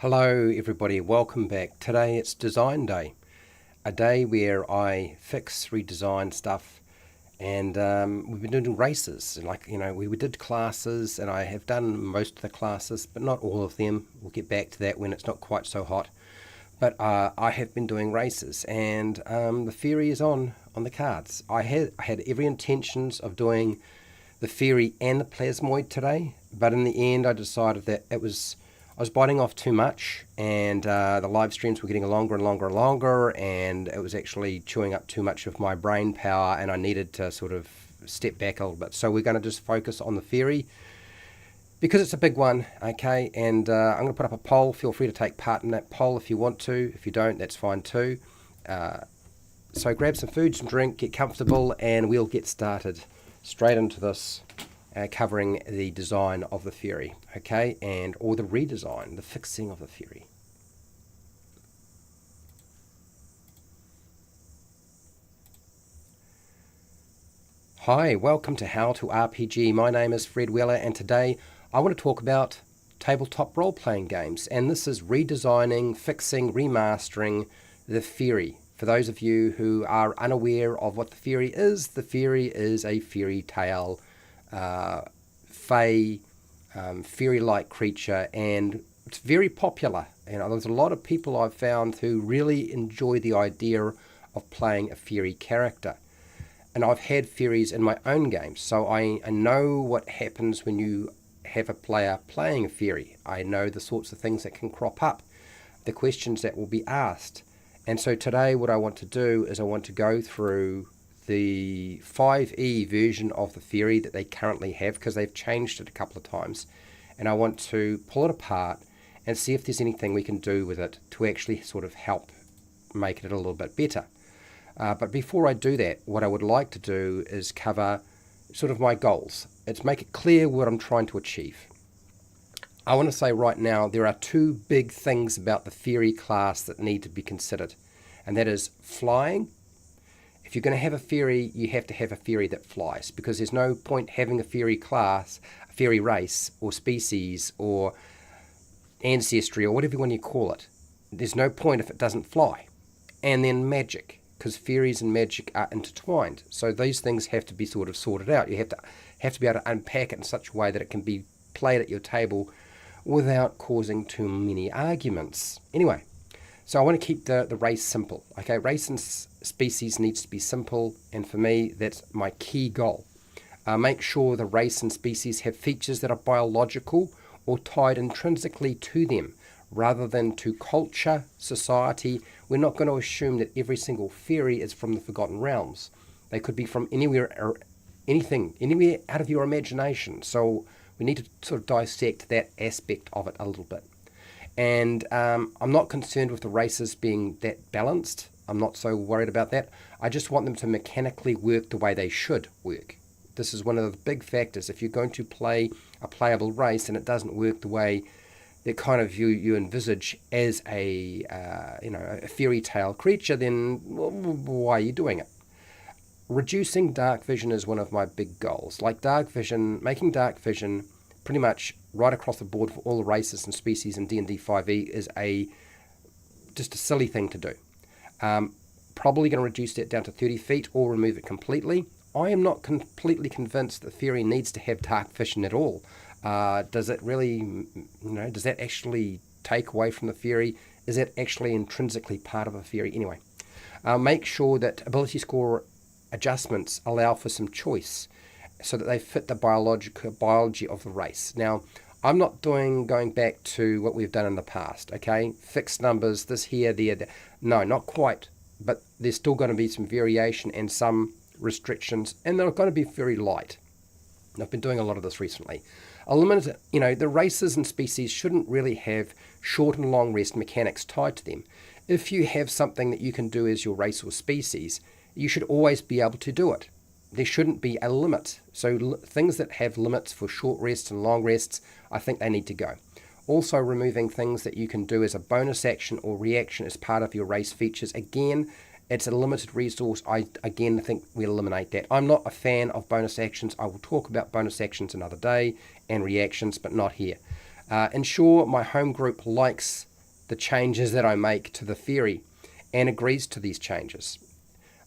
Hello everybody, welcome back. Today it's design day, a day where I fix, redesign stuff, and we've been doing races. We did classes, and I have done most of the classes, but not all of them. We'll get back to that when it's not quite so hot. But I have been doing races, and the Fury is on the cards. I had every intentions of doing the Fury and the Plasmoid today, but in the end I decided that I was biting off too much, and the live streams were getting longer and longer and longer, and it was actually chewing up too much of my brain power, and I needed to sort of step back a little bit. So we're going to just focus on the Fury because it's a big one, okay? And I'm going to put up a poll. Feel free to take part in that poll if you want to. If you don't, that's fine too. So grab some food, some drink, get comfortable, and we'll get started straight into this. Covering the design of the Fury, okay, or the redesign, the fixing of the Fury. Hi, welcome to How to RPG. My name is Fred Weller, and today I want to talk about tabletop role-playing games, and this is redesigning, fixing, remastering the Fury. For those of you who are unaware of what the Fury is a fairy tale fey, fairy-like creature, and it's very popular. There's a lot of people I've found who really enjoy the idea of playing a fairy character. And I've had fairies in my own games, so I know what happens when you have a player playing a fairy. I know the sorts of things that can crop up, the questions that will be asked. And so today what I want to do is I want to go through the 5e version of the Fury that they currently have, because they've changed it a couple of times, and I want to pull it apart and see if there's anything we can do with it to actually sort of help make it a little bit better. But before I do that, what I would like to do is cover sort of my goals. It's make it clear what I'm trying to achieve. I want to say right now there are two big things about the Fury class that need to be considered, and that is flying. If you're going to have a Fury, you have to have a Fury that flies, because there's no point having a Fury class, a Fury race, or species, or ancestry, or whatever you want to call it. There's no point if it doesn't fly. And then magic, because Furies and magic are intertwined. So these things have to be sort of sorted out. You have to be able to unpack it in such a way that it can be played at your table without causing too many arguments. Anyway, so I want to keep the race simple. Okay, race and species needs to be simple, and for me, that's my key goal. Make sure the race and species have features that are biological or tied intrinsically to them, rather than to culture, society. We're not going to assume that every single fairy is from the Forgotten Realms. They could be from anywhere or anything, anywhere out of your imagination. So we need to sort of dissect that aspect of it a little bit. And I'm not concerned with the races being that balanced. I'm not so worried about that. I just want them to mechanically work the way they should work. This is one of the big factors. If you're going to play a playable race and it doesn't work the way that kind of you envisage as a fairy tale creature, then why are you doing it? Reducing dark vision is one of my big goals. Like making dark vision pretty much right across the board for all the races and species in D&D 5e is just a silly thing to do. Probably going to reduce that down to 30 feet or remove it completely. I am not completely convinced that Fury needs to have dark vision at all. Does it really, does that actually take away from the Fury? Is that actually intrinsically part of a Fury? Anyway, make sure that ability score adjustments allow for some choice so that they fit the biology of the race. Now, I'm not going back to what we've done in the past, okay? Fixed numbers, this here, there. No, not quite. But there's still going to be some variation and some restrictions, and they're going to be very light. I've been doing a lot of this recently. The races and species shouldn't really have short and long rest mechanics tied to them. If you have something that you can do as your race or species, you should always be able to do it. There shouldn't be a limit. So things that have limits for short rests and long rests, I think they need to go. Also, removing things that you can do as a bonus action or reaction as part of your race features. Again, it's a limited resource. I think we'll eliminate that. I'm not a fan of bonus actions. I will talk about bonus actions another day and reactions, but not here. Ensure my home group likes the changes that I make to the theory and agrees to these changes.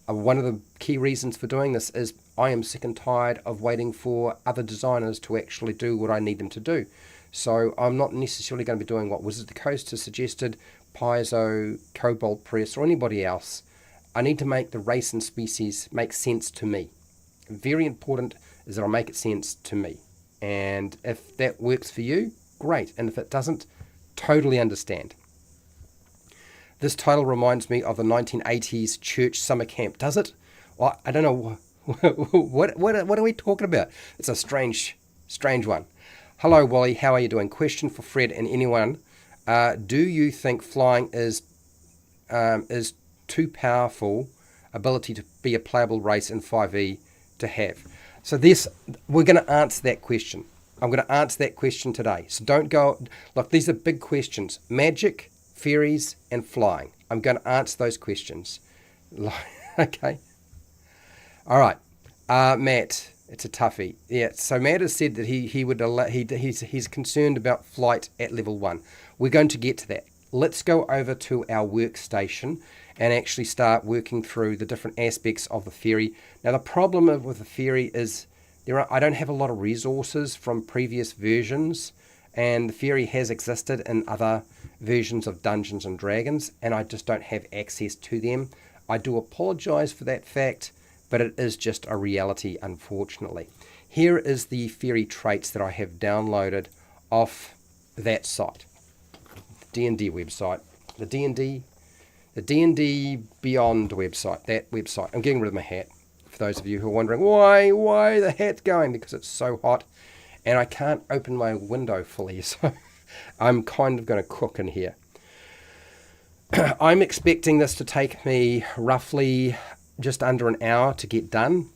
One of the key reasons for doing this is I am sick and tired of waiting for other designers to actually do what I need them to do. So I'm not necessarily going to be doing what Wizard of the Coast has suggested, Paizo, Cobalt Press, or anybody else. I need to make the race and species make sense to me. Very important is that I make it sense to me. And if that works for you, great. And if it doesn't, totally understand. This title reminds me of the 1980s church summer camp. Does it? Well, I don't know. What are we talking about? It's a strange one. Hello, Wally. How are you doing? Question for Fred and anyone. Do you think flying is too powerful ability to be a playable race in 5e to have? So we're going to answer that question. I'm going to answer that question today. So don't go... Look, these are big questions. Magic, fairies, and flying. I'm going to answer those questions. Okay. All right. Matt, it's a toughie. Yeah, so Matt has said that he's concerned about flight at level 1. We're going to get to that. Let's go over to our workstation and actually start working through the different aspects of the fairy. Now, the problem with the fairy is I don't have a lot of resources from previous versions, and the fairy has existed in other versions of Dungeons and Dragons, and I just don't have access to them. I do apologize for that fact, but it is just a reality, unfortunately. Here is the fairy traits that I have downloaded off that site, the D&D website, the D&D Beyond website, that website. I'm getting rid of my hat, for those of you who are wondering why the hat's going, because it's so hot, and I can't open my window fully, so I'm kind of going to cook in here. I'm expecting this to take me roughly just under an hour to get done,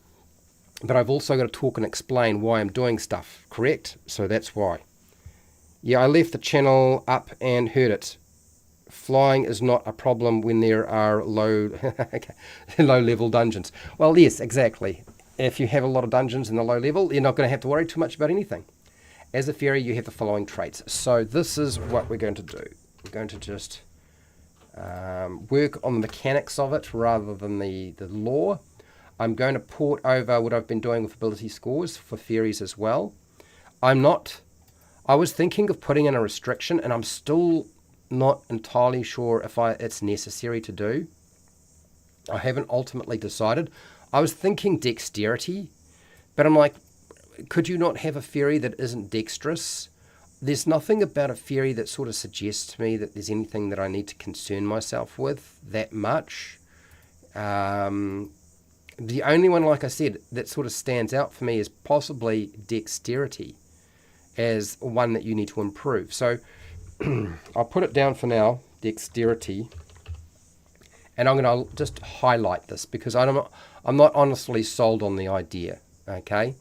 but I've also got to talk and explain why I'm doing stuff, correct? So that's why. Yeah, I left the channel up and heard it. Flying is not a problem when there are low level dungeons. Well, yes, exactly. If you have a lot of dungeons in the low level, you're not going to have to worry too much about anything. As a fairy, you have the following traits. So this is what we're going to do. We're going to just work on the mechanics of it rather than the lore. I'm going to port over what I've been doing with ability scores for fairies as well. I was thinking of putting in a restriction, and I'm still not entirely sure if it's necessary to do. I haven't ultimately decided. I was thinking dexterity, but I'm like, could you not have a fairy that isn't dexterous? There's nothing about a fairy that sort of suggests to me that there's anything that I need to concern myself with that much. The only one, like I said, that sort of stands out for me is possibly dexterity as one that you need to improve. So I'll put it down for now, dexterity, and I'm going to just highlight this because I'm not honestly sold on the idea. Okay,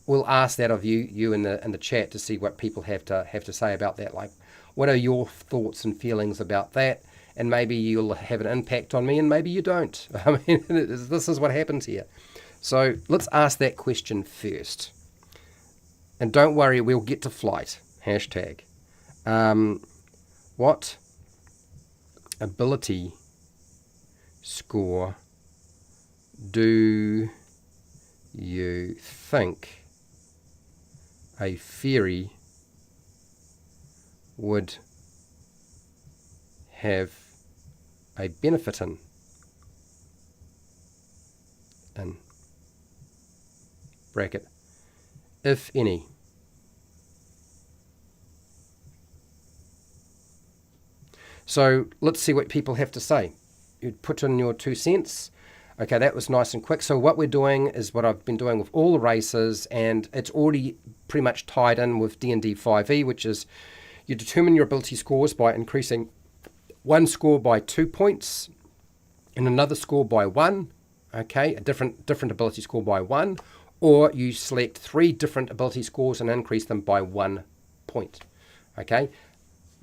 we'll ask that of you in the chat to see what people have to say about that. Like, what are your thoughts and feelings about that? And maybe you'll have an impact on me, and maybe you don't. I mean, this is what happens here. So let's ask that question first, and don't worry, we'll get to flight. Hashtag. What ability score do you think a fairy would have a benefit in bracket, if any? So let's see what people have to say. You put in your 2 cents. Okay, that was nice and quick. So what we're doing is what I've been doing with all the races, and it's already pretty much tied in with D&D 5e, which is you determine your ability scores by increasing one score by 2 points and another score by 1. Okay, a different ability score by 1, or you select 3 different ability scores and increase them by 1 point. Okay,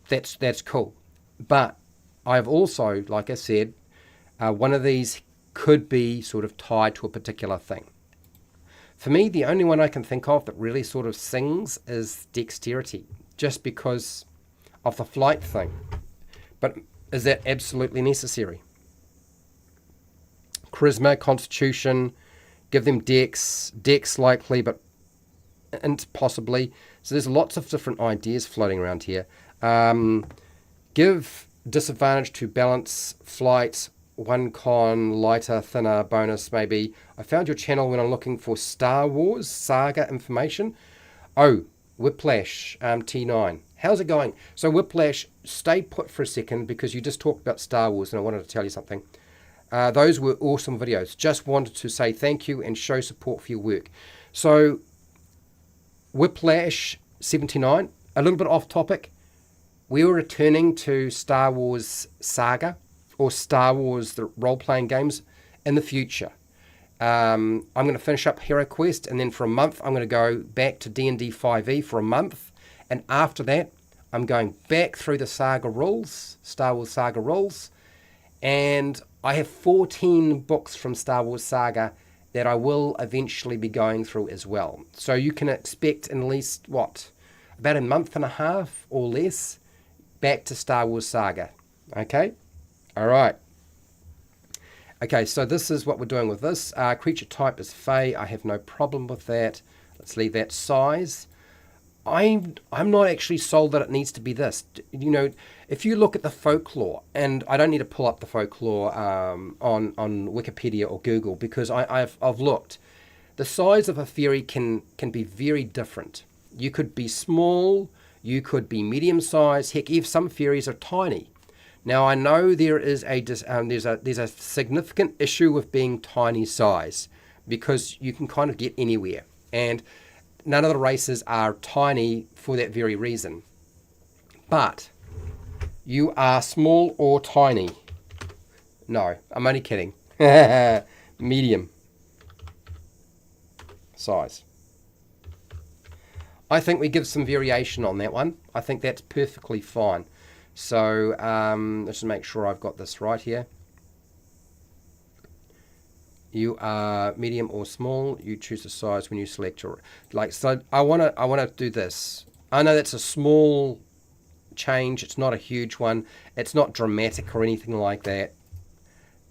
that's cool. But I've also, like I said, one of these could be sort of tied to a particular thing. For me, the only one I can think of that really sort of sings is dexterity, just because of the flight thing. But is that absolutely necessary? Charisma, constitution, give them dex likely, but int possibly. So there's lots of different ideas floating around here. Give disadvantage to balance, flight, one con, lighter, thinner, bonus maybe. I found your channel when I'm looking for Star Wars saga information. Oh, Whiplash T9. How's it going? So Whiplash, stay put for a second because you just talked about Star Wars and I wanted to tell you something. Those were awesome videos. Just wanted to say thank you and show support for your work. So Whiplash 79, a little bit off topic. We were returning to Star Wars Saga or Star Wars the role-playing games in the future. I'm going to finish up Hero Quest and then for a month I'm going to go back to D&D 5e for a month, and after that I'm going back through the Saga rules, Star Wars Saga rules, and I have 14 books from Star Wars Saga that I will eventually be going through as well. So you can expect at least, about a month and a half or less back to Star Wars Saga. Okay? All right. Okay, so this is what we're doing with this. Creature type is Fey. I have no problem with that. Let's leave that. Size. I'm not actually sold that it needs to be this. You know, if you look at the folklore, and I don't need to pull up the folklore on Wikipedia or Google because I've looked. The size of a fairy can be very different. You could be small, you could be medium size. Heck, if some fairies are tiny. Now I know there is there's a significant issue with being tiny size because you can kind of get anywhere, and none of the races are tiny for that very reason. But you are small or tiny. No, I'm only kidding. Medium size. I think we give some variation on that one. I think that's perfectly fine. So let's just make sure I've got this right here. You are medium or small. You choose the size when you select your So I wanna do this. I know that's a small change. It's not a huge one. It's not dramatic or anything like that.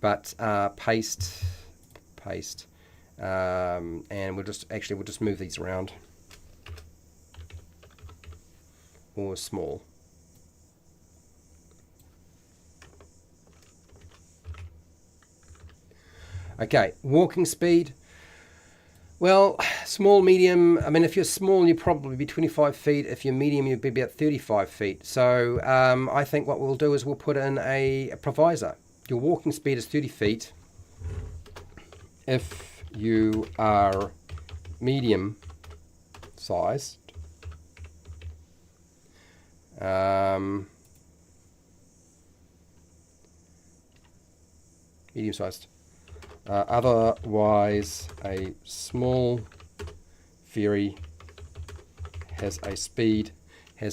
But paste, and we'll just move these around. Or small. Okay, walking speed. Well, small, medium. I mean, if you're small, you'd probably be 25 feet. If you're medium, you'd be about 35 feet. So I think what we'll do is we'll put in a provisor. Your walking speed is 30 feet. If you are medium sized, medium sized. Otherwise, a small fairy has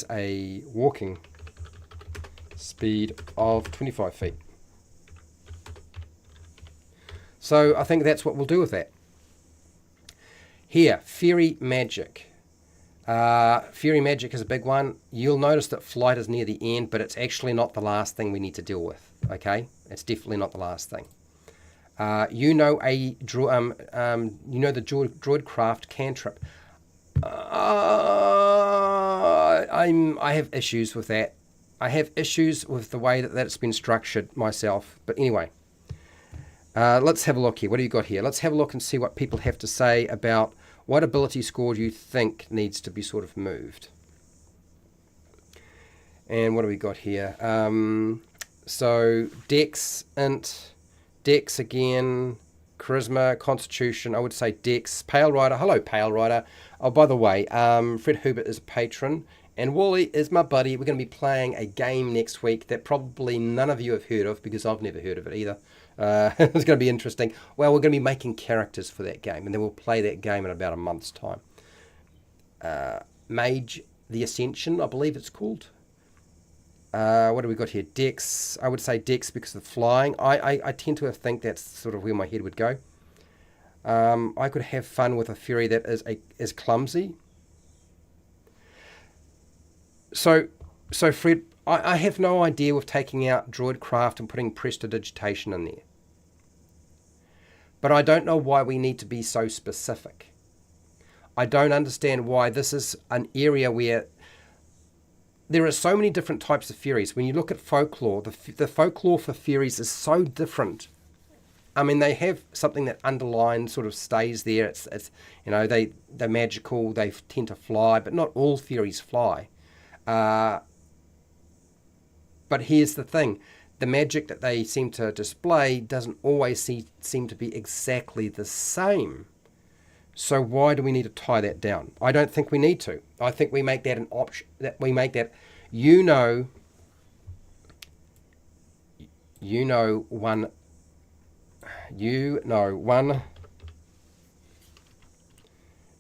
a walking speed of 25 feet. So I think that's what we'll do with that. Here, fairy magic. Fairy magic is a big one. You'll notice that flight is near the end, but it's actually not the last thing we need to deal with. Okay, it's definitely not the last thing. You know the druidcraft cantrip. I have issues with that. I have issues with the way that it's been structured myself. But anyway, let's have a look here. What do you got here? Let's have a look and see what people have to say about what ability score do you think needs to be sort of moved. And what do we got here? So Dex, Int, Dex again, Charisma, Constitution, I would say Dex, Pale Rider. Hello, Pale Rider. Oh, by the way, Fred Hubert is a patron, and Wally is my buddy. We're going to be playing a game next week that probably none of you have heard of, because I've never heard of it either. It's going to be interesting. Well, we're going to be making characters for that game, and then we'll play that game in about a month's time. Mage the Ascension, I believe it's called. What do we got here? Dex. I would say Dex because of flying. I tend to think that's sort of where my head would go. I could have fun with a fairy that is clumsy. So Fred, I have no idea with taking out Druidcraft and putting prestidigitation in there. But I don't know why we need to be so specific. I don't understand why this is an area where there are so many different types of fairies. When you look at folklore, the folklore for fairies is so different. I mean, they have something that underlined sort of stays there. It's you know, they're magical, they tend to fly, but not all fairies fly. But here's the thing. The magic that they seem to display doesn't always seem to be exactly the same. So why do we need to tie that down? I don't think we need to. I think we make that an option. That we make that, one.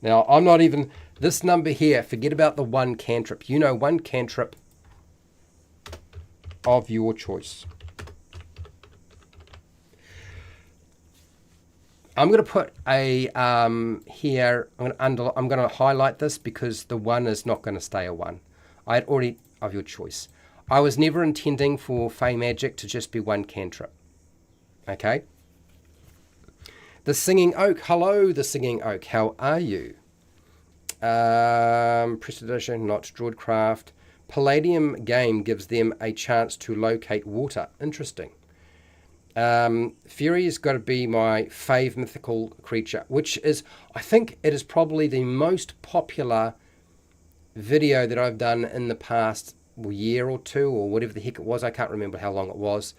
Now I'm not even this number here. Forget about the one cantrip. One cantrip of your choice. I'm going to put a here. I'm going to highlight this because the one is not going to stay a one. I had already of your choice. I was never intending for Fey Magic to just be one cantrip. Okay. The Singing Oak. Hello, the Singing Oak. How are you? Prestidigitation, not Druidcraft. Palladium game gives them a chance to locate water. Interesting. Fury has got to be my fave mythical creature, which is, I think it is probably the most popular video that I've done in the past year or two, or whatever the heck it was. I can't remember how long it was,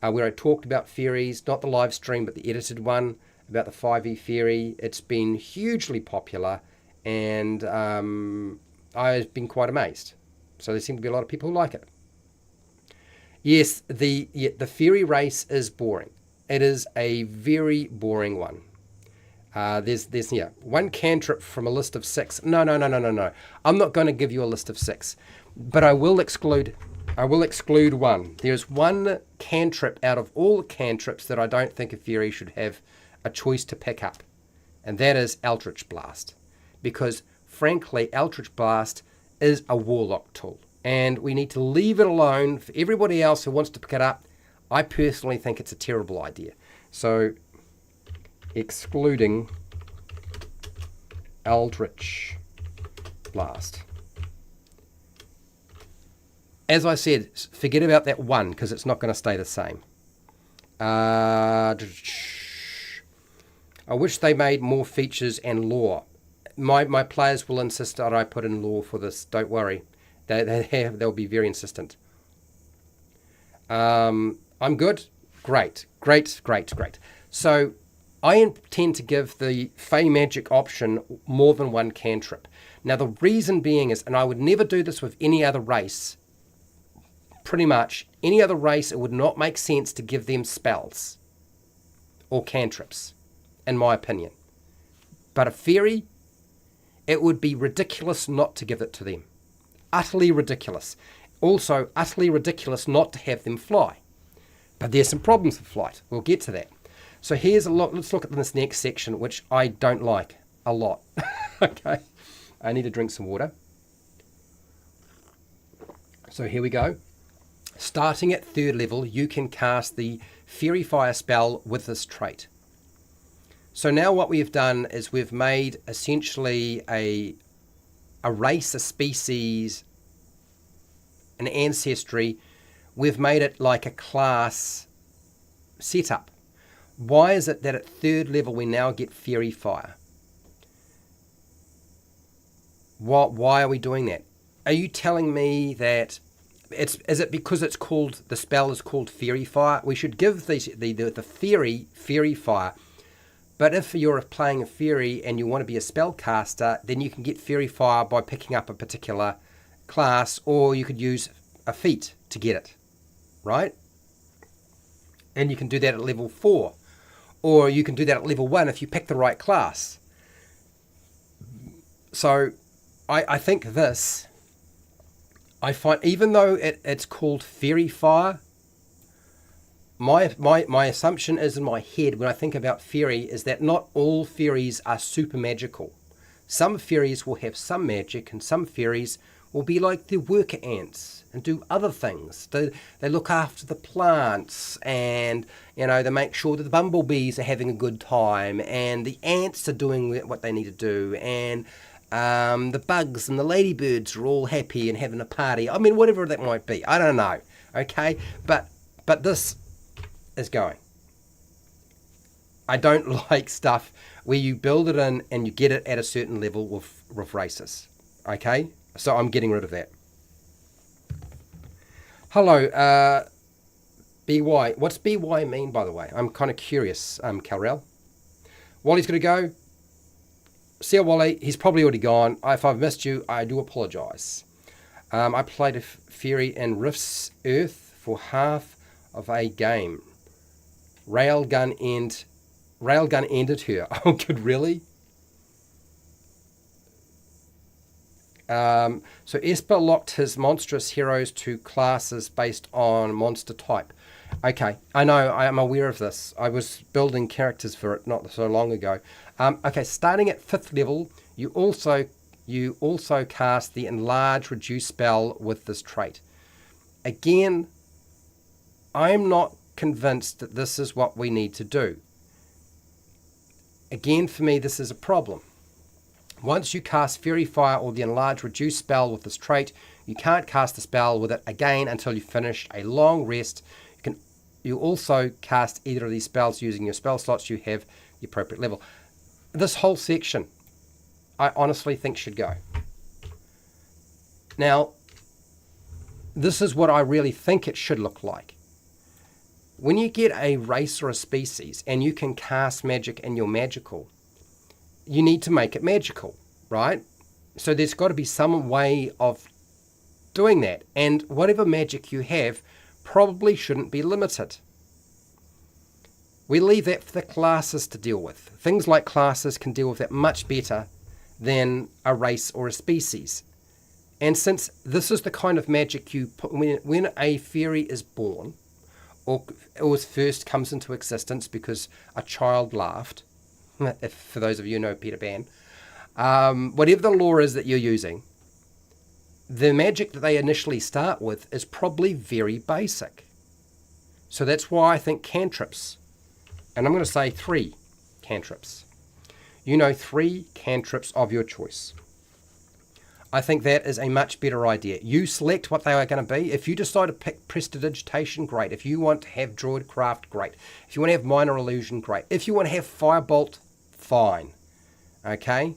where I talked about fairies, not the live stream, but the edited one, about the 5e fairy. It's been hugely popular, and I've been quite amazed. So there seem to be a lot of people who like it. Yes, the fairy race is boring. It is a very boring one. There's one cantrip from a list of 6. No. I'm not going to give you a list of 6, but I will exclude one. There's one cantrip out of all the cantrips that I don't think a fairy should have a choice to pick up, and that is Eldritch Blast, because frankly, Eldritch Blast is a warlock tool. And we need to leave it alone. For everybody else who wants to pick it up, I personally think it's a terrible idea. So, excluding Eldritch Blast. As I said, forget about that one, because it's not going to stay the same. I wish they made more features and lore. My players will insist that I put in lore for this. Don't worry. They'll be very insistent. I'm good. Great. So I intend to give the Fey Magic option more than one cantrip. Now the reason being is, and I would never do this with any other race, pretty much any other race, it would not make sense to give them spells or cantrips, in my opinion. But a fairy, it would be ridiculous not to give it to them. Utterly ridiculous. Also, utterly ridiculous not to have them fly. But there's some problems with flight. We'll get to that. So here's a lot. Let's look at this next section, which I don't like a lot. Okay. I need to drink some water. So here we go. Starting at 3rd level, you can cast the Fairy Fire spell with this trait. So now what we've done is we've made essentially a race, a species, an ancestry. We've made it like a class setup. Why is it that at 3rd level we now get Fairy Fire? Why are we doing that? Are you telling me that is it because it's called, the spell is called Fairy Fire? We should give the Fairy Fire. But if you're playing a fairy and you want to be a spellcaster, then you can get Fairy Fire by picking up a particular class, or you could use a feat to get it, right? And you can do that at level 4, or you can do that at level 1 if you pick the right class. So I think this, I find, even though it's called Fairy Fire, my assumption is in my head when I think about fairy is that not all fairies are super magical. Some fairies will have some magic and some fairies will be like the worker ants and do other things. They look after the plants, and they make sure that the bumblebees are having a good time, and the ants are doing what they need to do, and the bugs and the ladybirds are all happy and having a party. I mean, whatever that might be. I don't know. Okay, but this is going. I don't like stuff where you build it in and you get it at a certain level with races. Okay, so I'm getting rid of that. Hello, BY. What's BY mean, by the way? I'm kind of curious, Calrel. Wally's going to go. See you, Wally. He's probably already gone. If I've missed you, I do apologise. I played a Fury in Rift's Earth for half of a game. Railgun ended her. Oh, good, really? So Esper locked his monstrous heroes to classes based on monster type. Okay, I know, I am aware of this. I was building characters for it not so long ago. Okay, starting at 5th level, you also cast the enlarge reduce spell with this trait. Again, I'm not convinced that this is what we need to do. Again, for me, this is a problem. Once you cast Fury Fire or the enlarge reduce spell with this trait, you can't cast the spell with it again until you finish a long rest. You also cast either of these spells using your spell slots you have the appropriate level. This whole section, I honestly think should go. Now, this is what I really think it should look like. When you get a race or a species and you can cast magic in your magical, you need to make it magical, right? So there's got to be some way of doing that. And whatever magic you have probably shouldn't be limited. We leave that for the classes to deal with. Things like classes can deal with that much better than a race or a species. And since this is the kind of magic you put when a fairy is born, or first comes into existence because a child laughed, if for those of you who know Peter Pan, whatever the lore is that you're using, the magic that they initially start with is probably very basic. So that's why I think cantrips, and I'm going to say 3 cantrips. 3 cantrips of your choice. I think that is a much better idea. You select what they are going to be. If you decide to pick Prestidigitation, great. If you want to have Druidcraft, great. If you want to have Minor Illusion, great. If you want to have Firebolt, fine. Okay?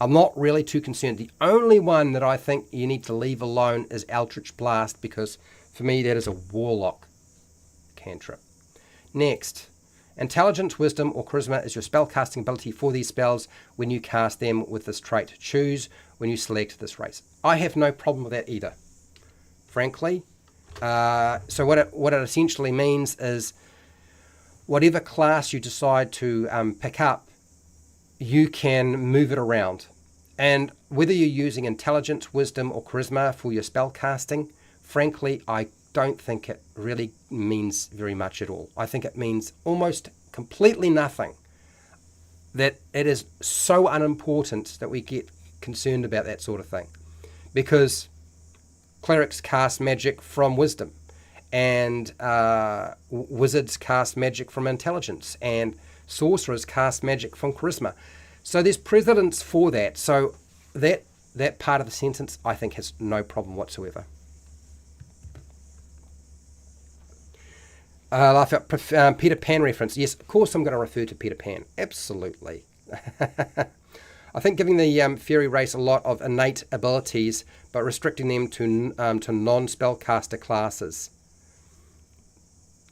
I'm not really too concerned. The only one that I think you need to leave alone is Eldritch Blast, because for me that is a Warlock cantrip. Next, Intelligence, Wisdom, or Charisma is your spellcasting ability for these spells when you cast them with this trait. Choose when you select this race. I have no problem with that either, frankly. So what it essentially means is whatever class you decide to pick up, you can move it around. And whether you're using Intelligence, Wisdom, or Charisma for your spellcasting, frankly, I don't think it really means very much at all. I think it means almost completely nothing. That it is so unimportant that we get concerned about that sort of thing. Because clerics cast magic from wisdom, and wizards cast magic from intelligence, and sorcerers cast magic from charisma. So there's precedence for that. So that part of the sentence, I think, has no problem whatsoever. Laugh out, Peter Pan reference. Yes, of course I'm going to refer to Peter Pan. Absolutely. I think giving the fairy race a lot of innate abilities, but restricting them to non-spellcaster classes.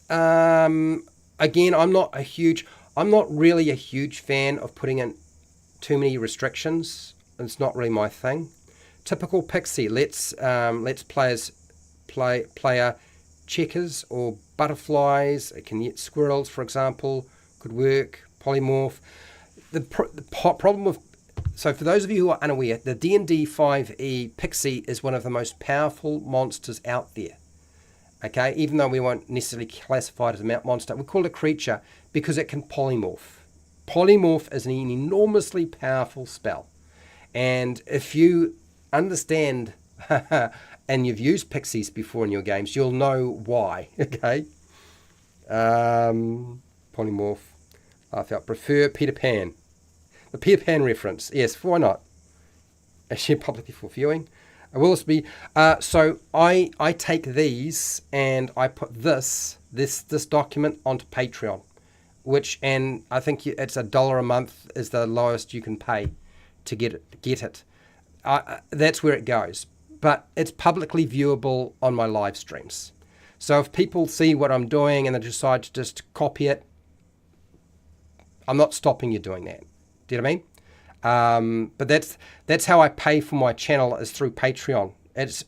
Again, I'm not really a huge fan of putting in too many restrictions. It's not really my thing. Typical pixie. Let's players player checkers or butterflies. It can get squirrels, for example, could work. Polymorph. The problem with, so for those of you who are unaware, the D&D 5e pixie is one of the most powerful monsters out there. Okay, even though we won't necessarily classify it as a monster, we call it a creature because it can polymorph. Polymorph is an enormously powerful spell. And if you understand and you've used pixies before in your games, you'll know why. Okay. Polymorph. I felt prefer Peter Pan. The Peter Pan reference. Yes, why not? Actually, publicly for viewing. Will this be? So I take these and I put this document onto Patreon, and I think it's $1 a month is the lowest you can pay to get it. That's where it goes. But it's publicly viewable on my live streams. So if people see what I'm doing and they decide to just copy it, I'm not stopping you doing that. Do you know what I mean? But that's how I pay for my channel, is through Patreon. It's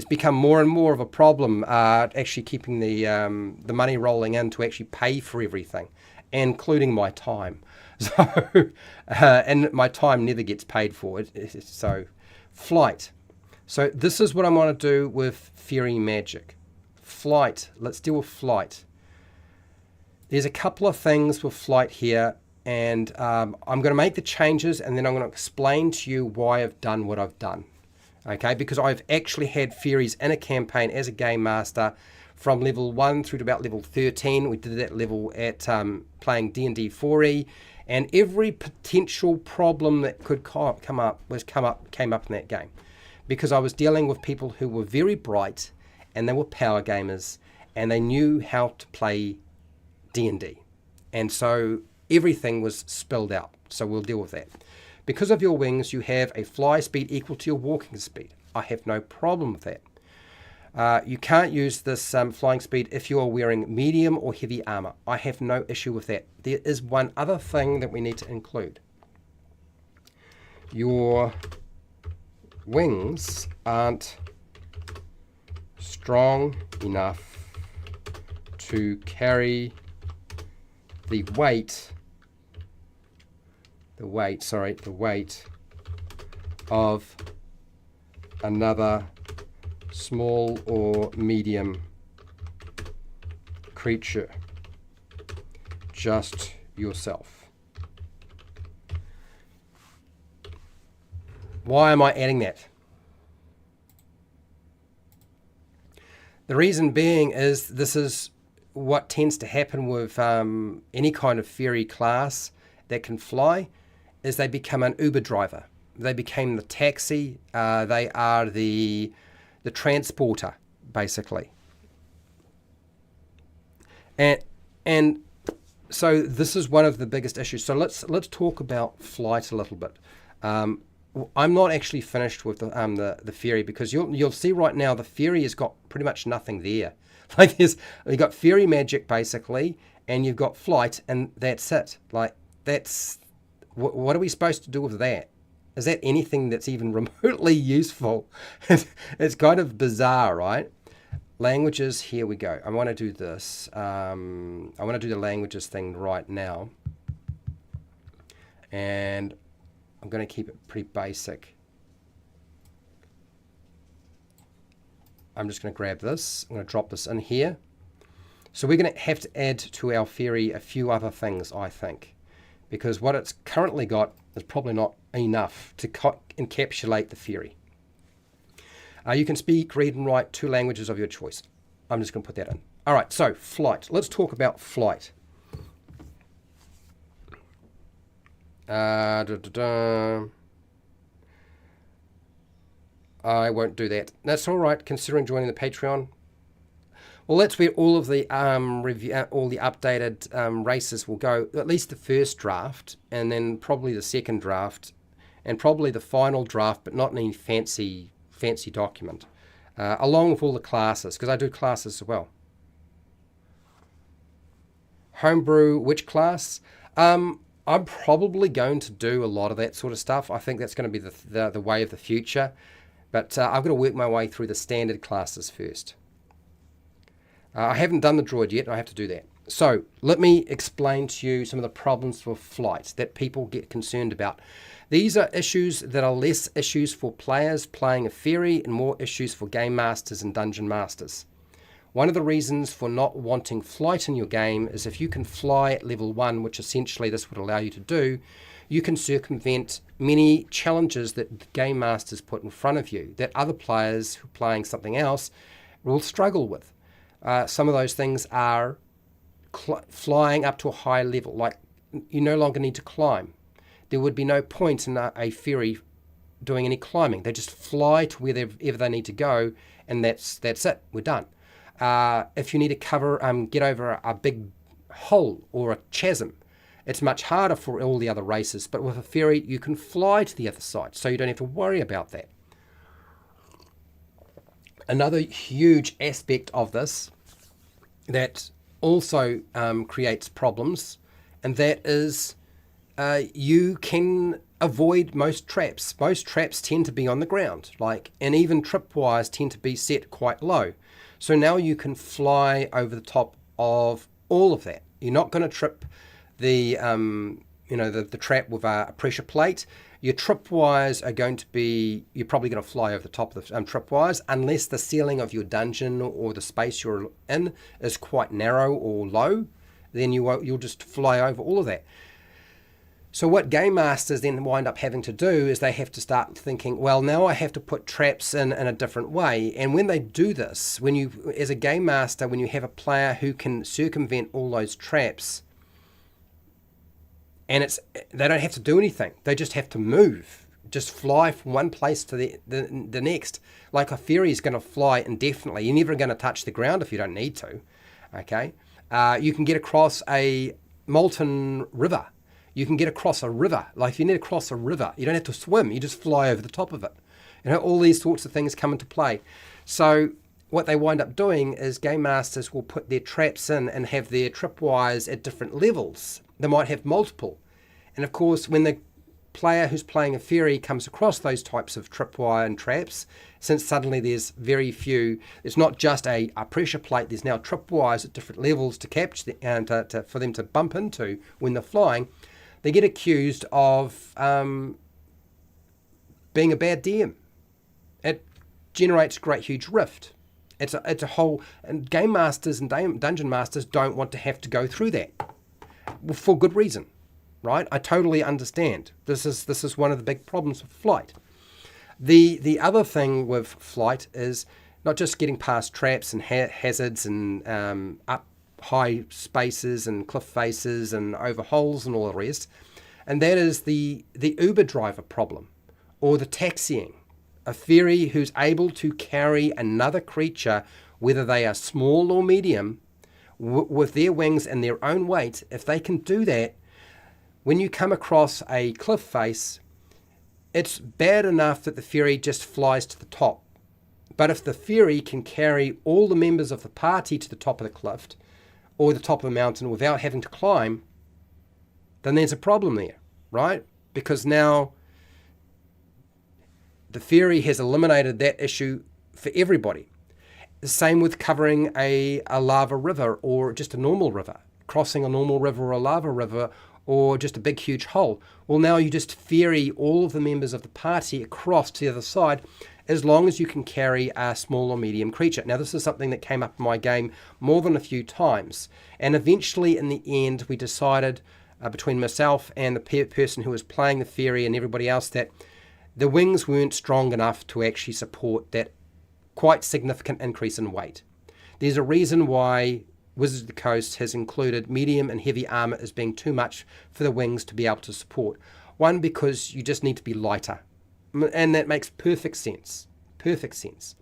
become more and more of a problem actually keeping the money rolling in to actually pay for everything, including my time. So and my time never gets paid for. So flight. So this is what I want to do with fairy magic. Flight. Let's deal with flight. There's a couple of things with flight here. And I'm going to make the changes, and then I'm going to explain to you why I've done what I've done. Okay, because I've actually had fairies in a campaign as a game master from level 1 through to about level 13. We did that level at playing D&D 4e, and every potential problem that could come up came up in that game, because I was dealing with people who were very bright, and they were power gamers, and they knew how to play D&D, and so everything was spilled out. So we'll deal with that. Because of your wings, you have a fly speed equal to your walking speed. I have no problem with that. You can't use this flying speed if you are wearing medium or heavy armor. I have no issue with that. There is one other thing that we need to include. Your wings aren't strong enough to carry the weight of another small or medium creature, just yourself. Why am I adding that? The reason being is this is what tends to happen with any kind of fairy class that can fly, is they become an Uber driver. They became the taxi. They are the transporter, basically. And so this is one of the biggest issues. So let's talk about flight a little bit. I'm not actually finished with the fairy, because you'll see right now the fairy has got pretty much nothing there. Like you've got fairy magic basically, and you've got flight, and that's it. Like that's what are we supposed to do with that? Is that anything that's even remotely useful? It's kind of bizarre, right? Languages, here we go. I want to do this. I want to do the languages thing right now. And I'm going to keep it pretty basic. I'm just going to grab this. I'm going to drop this in here. So we're going to have to add to our fairy a few other things, I think, because what it's currently got is probably not enough to encapsulate the fairy. You can speak, read, and write 2 languages of your choice. I'm just going to put that in. All right, so flight. Let's talk about flight. I won't do that. That's all right, considering joining the Patreon. Well, that's where all of the all the updated races will go. At least the first draft, and then probably the second draft, and probably the final draft, but not in any fancy document, along with all the classes, because I do classes as well. Homebrew, which class? I'm probably going to do a lot of that sort of stuff. I think that's going to be the way of the future. But I've got to work my way through the standard classes first. I haven't done the droid yet, and I have to do that. So let me explain to you some of the problems for flight that people get concerned about. These are issues that are less issues for players playing a fairy and more issues for game masters and dungeon masters. One of the reasons for not wanting flight in your game is if you can fly at level 1, which essentially this would allow you to do, you can circumvent many challenges that game masters put in front of you that other players who are playing something else will struggle with. Some of those things are flying up to a high level, like you no longer need to climb. There would be no point in a fairy doing any climbing. They just fly to wherever they need to go, and that's it. We're done. If you need to get over a big hole or a chasm, it's much harder for all the other races. But with a fairy, you can fly to the other side, so you don't have to worry about that. Another huge aspect of this that also creates problems, and that is you can avoid most traps. Most traps tend to be on the ground, and even tripwires tend to be set quite low. So now you can fly over the top of all of that. You're not going to trip the trap with a pressure plate. Your tripwires are going to be, you're probably going to fly over the top of the tripwires, unless the ceiling of your dungeon or the space you're in is quite narrow or low. Then you'll just fly over all of that. So what game masters then wind up having to do is they have to start thinking, well, now I have to put traps in a different way. And when they do this, as a game master, when you have a player who can circumvent all those traps, and they don't have to do anything, they just have to move, just fly from one place to the next. Like a fairy is going to fly indefinitely. You're never going to touch the ground if you don't need to. Okay, you can get across a molten river. You can get across a river. Like if you need to cross a river, you don't have to swim. You just fly over the top of it. All these sorts of things come into play. So what they wind up doing is game masters will put their traps in and have their tripwires at different levels. They might have multiple. And of course, when the player who's playing a fairy comes across those types of tripwire and traps, since suddenly there's very few, it's not just a pressure plate, there's now tripwires at different levels to capture and for them to bump into when they're flying, they get accused of being a bad DM. It generates a great huge rift. It's a whole, and game masters and dungeon masters don't want to have to go through that for good reason, right? I totally understand. This is one of the big problems with flight. The other thing with flight is not just getting past traps and hazards and up high spaces and cliff faces and over holes and all the rest, and that is the Uber driver problem, or the taxiing. A fairy who's able to carry another creature, whether they are small or medium, with their wings and their own weight. If they can do that, when you come across a cliff face, it's bad enough that the fairy just flies to the top. But if the fairy can carry all the members of the party to the top of the cliff or the top of the mountain without having to climb, then there's a problem there, right? Because now the fairy has eliminated that issue for everybody. The same with covering a lava river or just a normal river, crossing a normal river or a lava river or just a big huge hole. Well, now you just ferry all of the members of the party across to the other side, as long as you can carry a small or medium creature. Now, this is something that came up in my game more than a few times. And eventually, in the end, we decided between myself and the person who was playing the fairy and everybody else that the wings weren't strong enough to actually support that quite significant increase in weight. There's a reason why Wizards of the Coast has included medium and heavy armor as being too much for the wings to be able to support. One, because you just need to be lighter. And that makes perfect sense. Perfect sense.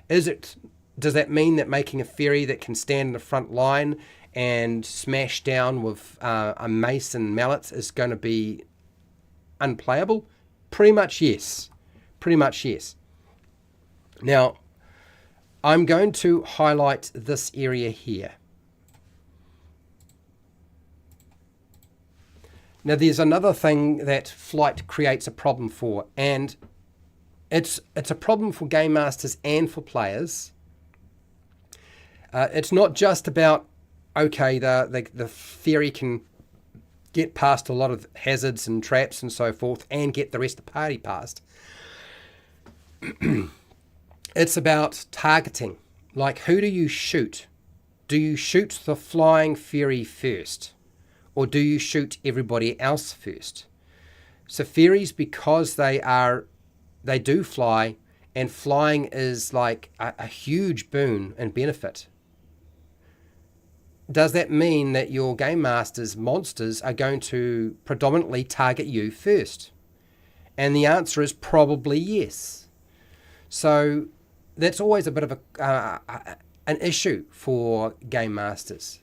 Does that mean that making a fairy that can stand in the front line and smash down with a mace and mallets is going to be unplayable? Pretty much yes. Pretty much yes. Now, I'm going to highlight this area here. Now, there's another thing that flight creates a problem for, and it's a problem for game masters and for players. It's not just about, okay, the fairy can get past a lot of hazards and traps and so forth and get the rest of the party past. It's about targeting. Like, who do you shoot? Do you shoot the flying fairy first? Or do you shoot everybody else first? So fairies, because they do fly, and flying is like a huge boon and benefit. Does that mean that your game master's monsters are going to predominantly target you first? And the answer is probably yes. So that's always a bit of an issue for game masters.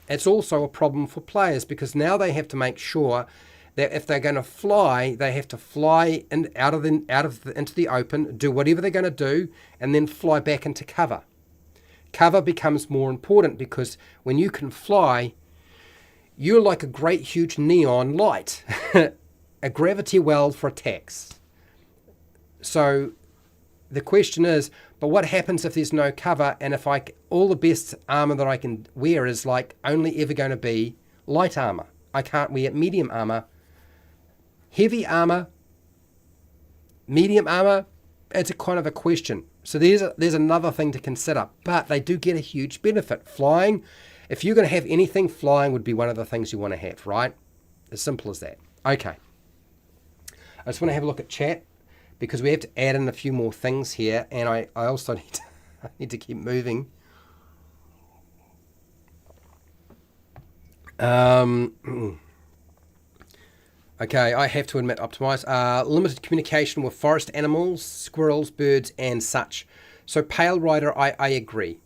It's also a problem for players because now they have to make sure that if they're going to fly, they have to fly into the open, do whatever they're going to do, and then fly back into cover. Cover becomes more important because when you can fly, you're like a great huge neon light, a gravity well for attacks. So the question is, but what happens if there's no cover, and if all the best armor that I can wear is like only ever going to be light armor? I can't wear medium armor. Heavy armor, medium armor, it's a kind of a question. So there's another thing to consider, but they do get a huge benefit. Flying, if you're going to have anything, flying would be one of the things you want to have, right? As simple as that. Okay. I just want to have a look at chat because we have to add in a few more things here, and I also need to keep moving. Okay, I have to admit, optimize. Limited communication with forest animals, squirrels, birds, and such. So, Pale Rider, I agree.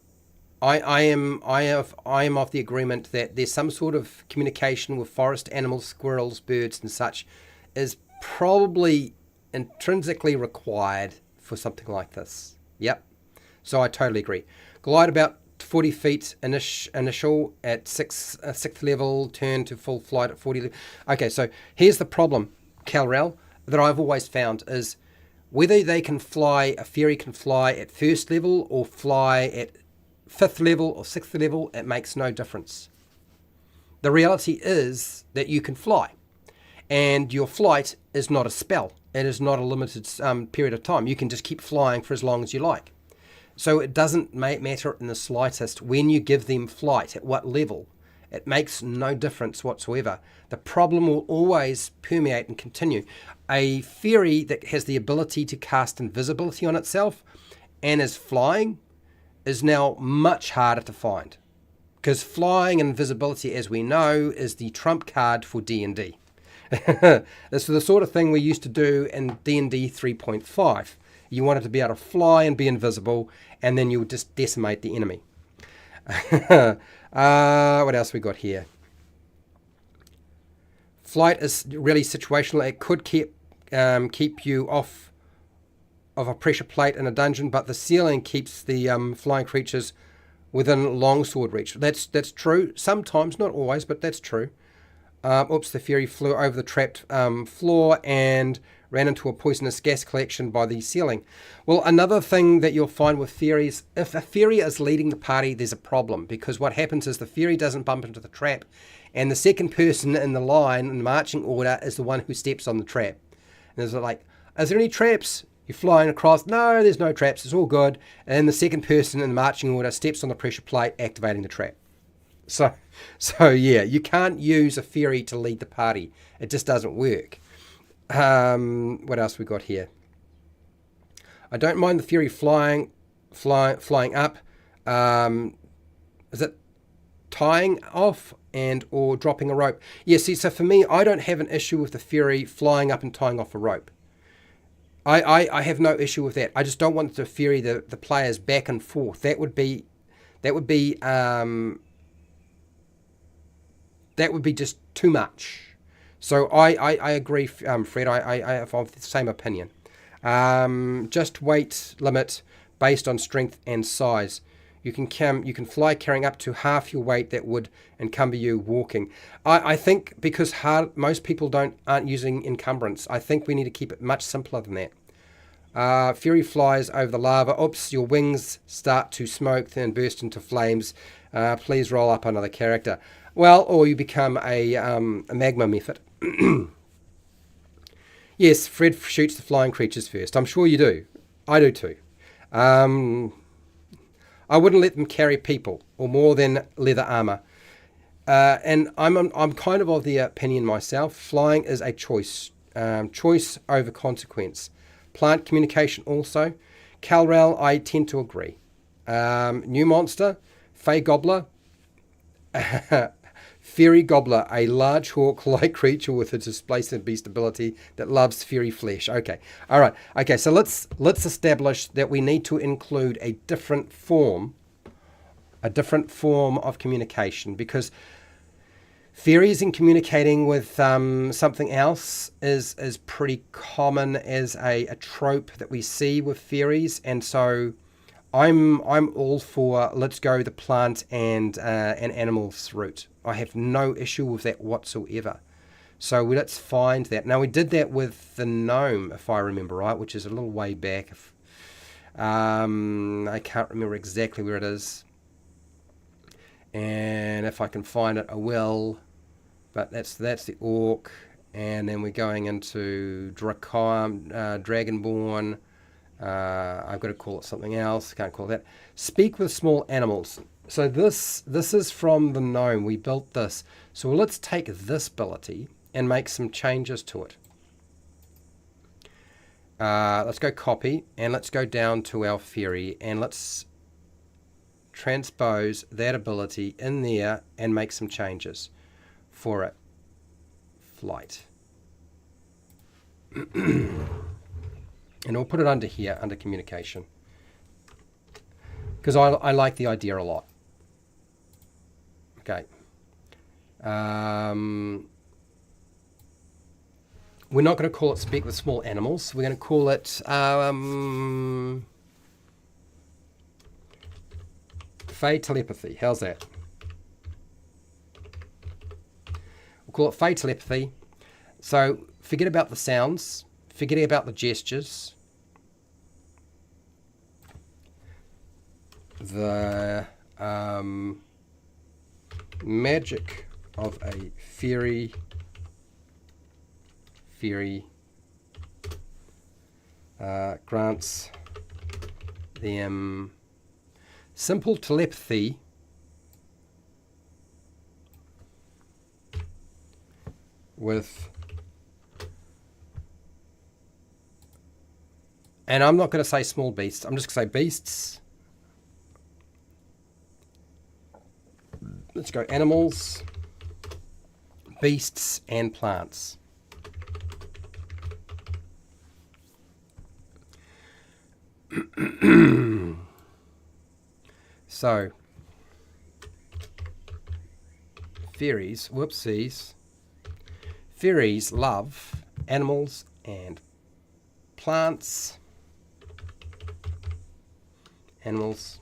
I am of the agreement that there's some sort of communication with forest animals, squirrels, birds, and such is probably intrinsically required for something like this. Yep. So I totally agree. Glide about 40 feet initial at 6th level, turn to full flight at 40. Okay, so here's the problem, Cal-Rel, that I've always found is whether they can fly, a fairy can fly at 1st level or fly at 5th level or 6th level, it makes no difference. The reality is that you can fly, and your flight is not a spell. It is not a limited period of time. You can just keep flying for as long as you like. So it doesn't matter in the slightest when you give them flight, at what level. It makes no difference whatsoever. The problem will always permeate and continue. A fairy that has the ability to cast invisibility on itself and is flying is now much harder to find. Because flying and invisibility, as we know, is the trump card for D&D. This is the sort of thing we used to do in D&D 3.5. You wanted to be able to fly and be invisible, and then you would just decimate the enemy. What else we got here? Flight is really situational. It could keep you off of a pressure plate in a dungeon, but the ceiling keeps the flying creatures within longsword reach. That's true. Sometimes, not always, but that's true. Oops, the fairy flew over the trapped floor and ran into a poisonous gas collection by the ceiling. Well, another thing that you'll find with fairies, if a fairy is leading the party, there's a problem, because what happens is the fairy doesn't bump into the trap, and the second person in the line, in the marching order, is the one who steps on the trap. And there's like, is there any traps? You're flying across, no, there's no traps, it's all good. And the second person in the marching order steps on the pressure plate, activating the trap. So yeah, you can't use a fairy to lead the party. It just doesn't work. What else we got here? I don't mind the fairy flying up. Is it tying off and or dropping a rope? Yeah, see, so for me, I don't have an issue with the fairy flying up and tying off a rope. I have no issue with that. I just don't want to ferry the players back and forth. That would be just too much. So I agree, Fred. I have the same opinion. Just weight limit based on strength and size. You can fly carrying up to half your weight that would encumber you walking. I think because most people aren't using encumbrance, I think we need to keep it much simpler than that. Fury flies over the lava. Oops, your wings start to smoke, then burst into flames. Please roll up another character. Well, or you become a magma method. Yes, Fred shoots the flying creatures first. I'm sure you do. I do too. I wouldn't let them carry people or more than leather armor. And I'm kind of the opinion myself. Flying is a choice. Choice over consequence. Plant communication also. Calrel, I tend to agree. New monster, Fey Gobbler. Fairy Gobbler, a large hawk-like creature with a displacement beast ability that loves fairy flesh. Okay, all right. Okay, so let's establish that we need to include a different form of communication, because fairies in communicating with something else is pretty common as a trope that we see with fairies, and so I'm all for let's go the plant and animals route. I have no issue with that whatsoever. So let's find that. Now we did that with the gnome, if I remember right, which is a little way back. I can't remember exactly where it is, and if I can find it, I will. But that's the orc, and then we're going into dragonborn. I've got to call it something else. Can't call that. Speak with small animals. So this is from the gnome. We built this. So let's take this ability and make some changes to it. Let's go copy, and let's go down to our fairy, and let's transpose that ability in there and make some changes for it. Flight. And we'll put it under here, under communication, because I like the idea a lot. Okay. We're not going to call it speak with small animals. We're going to call it Fey telepathy. How's that? We'll call it Fey telepathy. So forget about the sounds. Forgetting about the gestures. The magic of a fairy grants them simple telepathy with, and I'm not going to say small beasts, I'm just going to say beasts. Let's go animals, beasts, and plants. So, fairies, whoopsies, fairies love animals and plants, animals,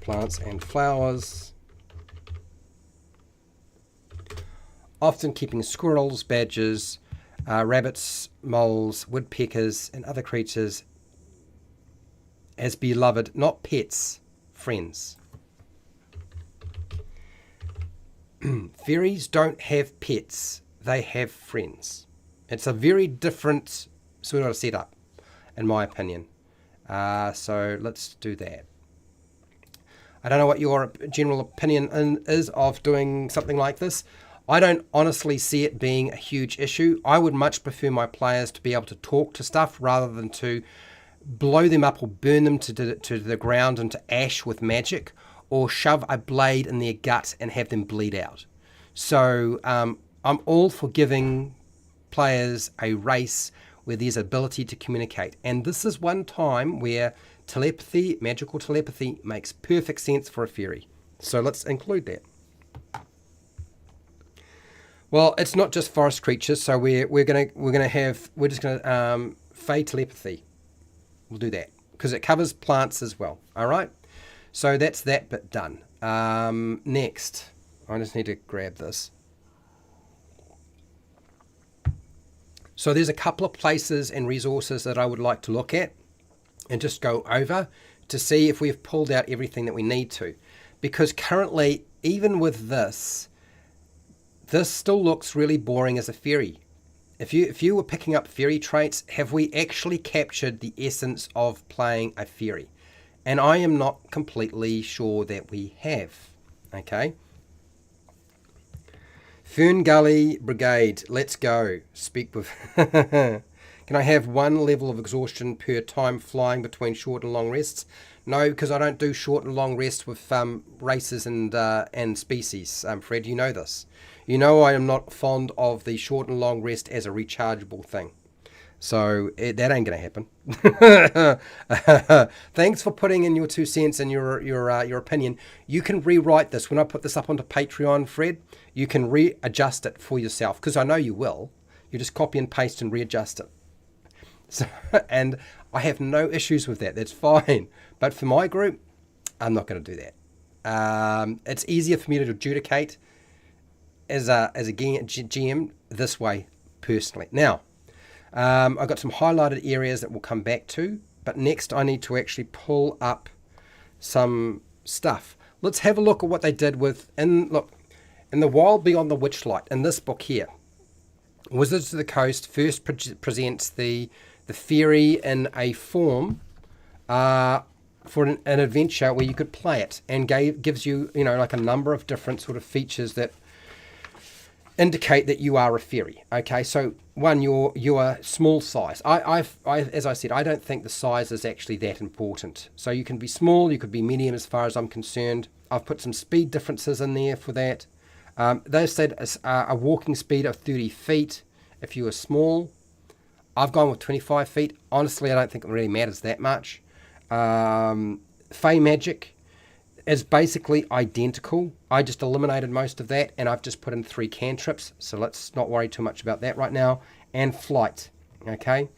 plants and flowers, often keeping squirrels, badgers, rabbits, moles, woodpeckers, and other creatures as beloved, not pets, friends. Fairies don't have pets, they have friends. It's a very different sort of setup, in my opinion. So let's do that. I don't know what your general opinion is of doing something like this. I don't honestly see it being a huge issue. I would much prefer my players to be able to talk to stuff rather than to blow them up or burn them to the ground into ash with magic, or shove a blade in their gut and have them bleed out. So I'm all for giving players a race where there's ability to communicate. And this is one time where telepathy, magical telepathy, makes perfect sense for a fairy. So let's include that. Well, it's not just forest creatures, so we're just gonna Fey telepathy. We'll do that because it covers plants as well. All right. So that's that bit done. Next, I just need to grab this. So there's a couple of places and resources that I would like to look at and just go over to see if we've pulled out everything that we need to. Because currently, even with this still looks really boring as a fairy. If you were picking up fairy traits, have we actually captured the essence of playing a fairy? And I am not completely sure that we have. Okay. Fern Gully Brigade, let's go. Speak with... Can I have one level of exhaustion per time flying between short and long rests? No, because I don't do short and long rests with races and species, Fred. You know this. You know I am not fond of the short and long rest as a rechargeable thing. So that ain't going to happen. Thanks for putting in your 2 cents and your opinion. You can rewrite this. When I put this up onto Patreon, Fred, you can readjust it for yourself, because I know you will. You just copy and paste and readjust it. So, and I have no issues with that. That's fine. But for my group, I'm not going to do that. It's easier for me to adjudicate as a GM this way, personally. Now, I've got some highlighted areas that we'll come back to, but next I need to actually pull up some stuff. Let's have a look at what they did in The Wild Beyond the Witchlight, in this book here. Wizards of the Coast first presents the fairy in a form for an adventure where you could play it, and gives you, like a number of different sort of features that indicate that you are a fairy. Okay, so one, you are small size. I as I said, I don't think the size is actually that important. So you can be small, you could be medium as far as I'm concerned. I've put some speed differences in there for that. They said a walking speed of 30 feet if you are small. I've gone with 25 feet. Honestly, I don't think it really matters that much. Fey magic is basically identical. I just eliminated most of that, and I've just put in 3 cantrips, so let's not worry too much about that right now. And flight, okay?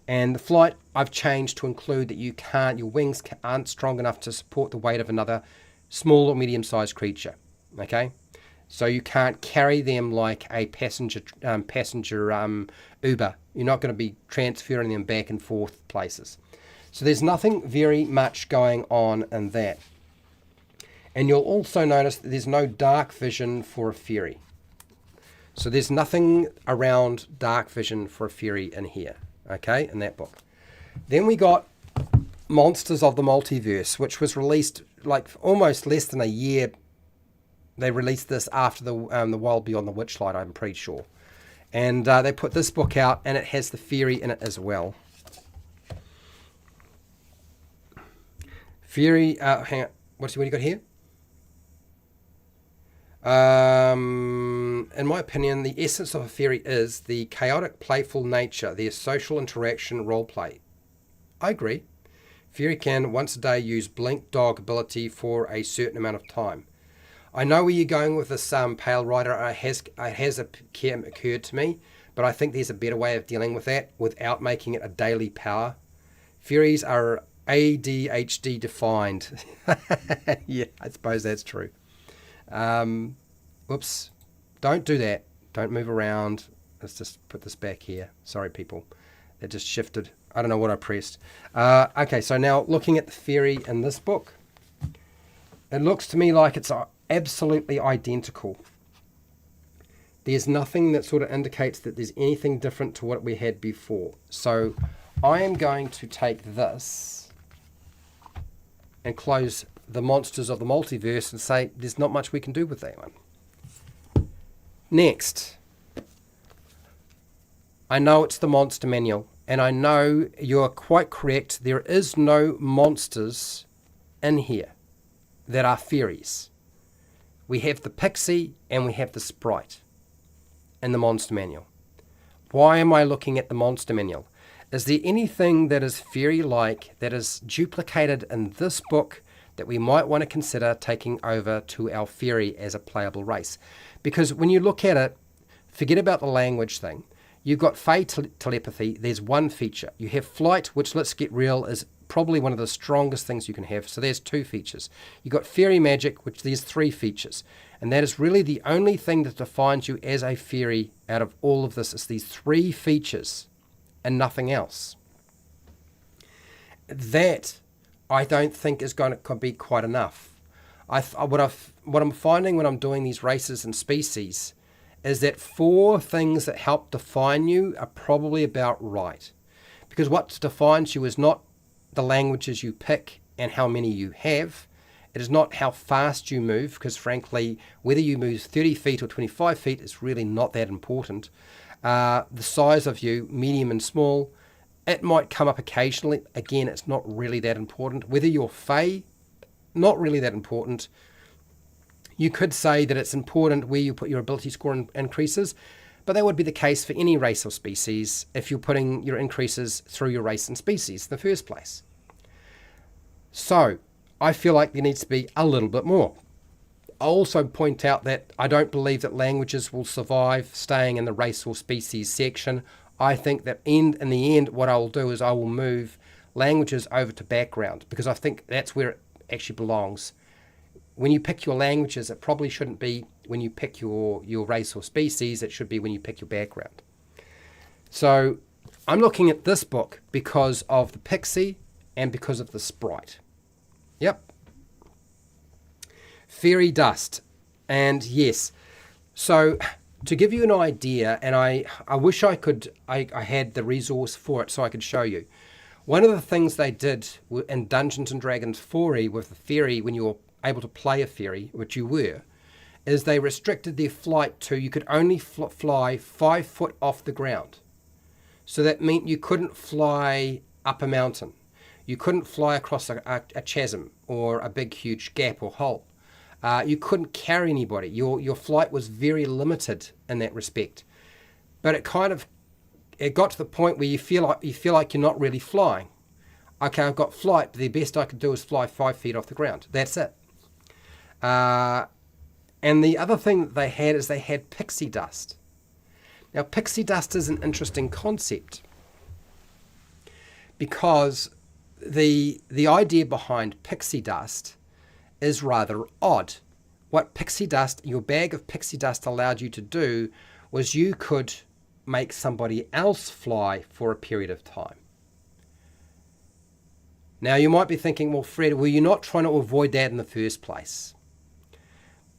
And the flight I've changed to include that your wings aren't strong enough to support the weight of another small or medium-sized creature, okay? So you can't carry them like a passenger Uber. You're not going to be transferring them back and forth places. So there's nothing very much going on in that. And you'll also notice that there's no dark vision for a fairy. So there's nothing around dark vision for a fairy in here, okay, in that book. Then we got Monsters of the Multiverse, which was released like almost less than a year. They released this after the Wild Beyond the Witchlight, I'm pretty sure. And they put this book out, and it has the fairy in it as well. Fairy, hang on, what do you got here? In my opinion, the essence of a fairy is the chaotic, playful nature, their social interaction, roleplay. I agree. Fairy can once a day use blink dog ability for a certain amount of time. I know where you're going with this Pale Rider. It has occurred to me, but I think there's a better way of dealing with that without making it a daily power. Fairies are ADHD defined. Yeah, I suppose that's true. Whoops, don't do that. Don't move around. Let's just put this back here. Sorry, people. It just shifted. I don't know what I pressed. Okay, so now looking at the fairy in this book, it looks to me like it's absolutely identical. There's nothing that sort of indicates that there's anything different to what we had before. So I am going to take this and close the Monsters of the Multiverse and say there's not much we can do with that one. Next, I know it's the monster manual, and I know you're quite correct. There is no monsters in here that are fairies. We have the pixie and we have the sprite in the monster manual. Why am I looking at the monster manual? Is there anything that is fairy-like that is duplicated in this book that we might want to consider taking over to our fairy as a playable race? Because when you look at it, forget about the language thing. You've got Fey telepathy, there's one feature. You have flight, which, let's get real, is probably one of the strongest things you can have. So there's 2 features. You've got fairy magic, which there's 3 features. And that is really the only thing that defines you as a fairy out of all of this, is these 3 features and nothing else. That, I don't think, is going to be quite enough. What I'm finding when I'm doing these races and species is that 4 things that help define you are probably about right. Because what defines you is not the languages you pick and how many you have. It is not how fast you move, because frankly, whether you move 30 feet or 25 feet is really not that important. The size of you, medium and small, it might come up occasionally. Again, it's not really that important. Whether you're Fey, not really that important. You could say that it's important where you put your ability score increases, but that would be the case for any race or species if you're putting your increases through your race and species in the first place. So, I feel like there needs to be a little bit more. I'll also point out that I don't believe that languages will survive staying in the race or species section. I think that in the end, what I will do is I will move languages over to background, because I think that's where it actually belongs. When you pick your languages, it probably shouldn't be when you pick your race or species. It should be when you pick your background. So I'm looking at this book because of the pixie and because of the sprite. Yep. Fairy dust. And yes, so to give you an idea, and I wish I had the resource for it so I could show you. One of the things they did in Dungeons and Dragons 4e with the fairy, when you were able to play a fairy, which you were, is they restricted their flight to you could only fly 5 foot off the ground. So that meant you couldn't fly up a mountain. You couldn't fly across a chasm or a big, huge gap or hole. You couldn't carry anybody. Your flight was very limited in that respect. But it got to the point where you feel like you're not really flying. Okay, I've got flight, but the best I could do is fly 5 feet off the ground. That's it. And the other thing that they had is they had pixie dust. Now, pixie dust is an interesting concept because the idea behind pixie dust is rather odd. What pixie dust, your bag of pixie dust allowed you to do was you could make somebody else fly for a period of time. Now, you might be thinking, well, Fred, were you not trying to avoid that in the first place?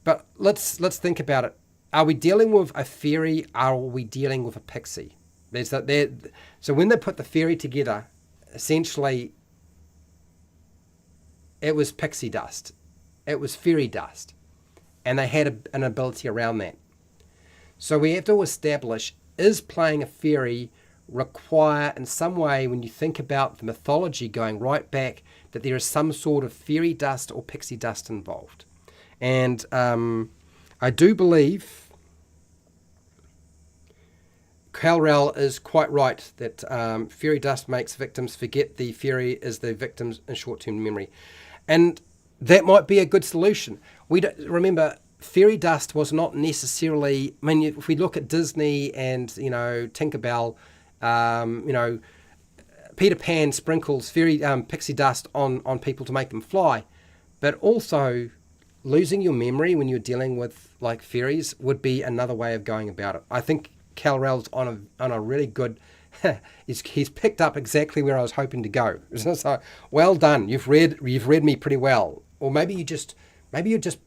But let's think about it. Are we dealing with a fairy? Or are we dealing with a pixie? So when they put the fairy together, essentially, it was pixie dust. It was fairy dust. And they had an ability around that. So we have to establish, is playing a fairy require in some way, when you think about the mythology going right back, that there is some sort of fairy dust or pixie dust involved? And I do believe Calrell is quite right that fairy dust makes victims forget the fairy is the victim's short-term memory. And that might be a good solution. Remember, fairy dust was not necessarily, I mean, if we look at Disney and, Tinkerbell, Peter Pan sprinkles pixie dust on people to make them fly. But also, losing your memory when you're dealing with like fairies would be another way of going about it. I think Calrell's on a really good. he's picked up exactly where I was hoping to go. So well done. You've read me pretty well. Or maybe you're just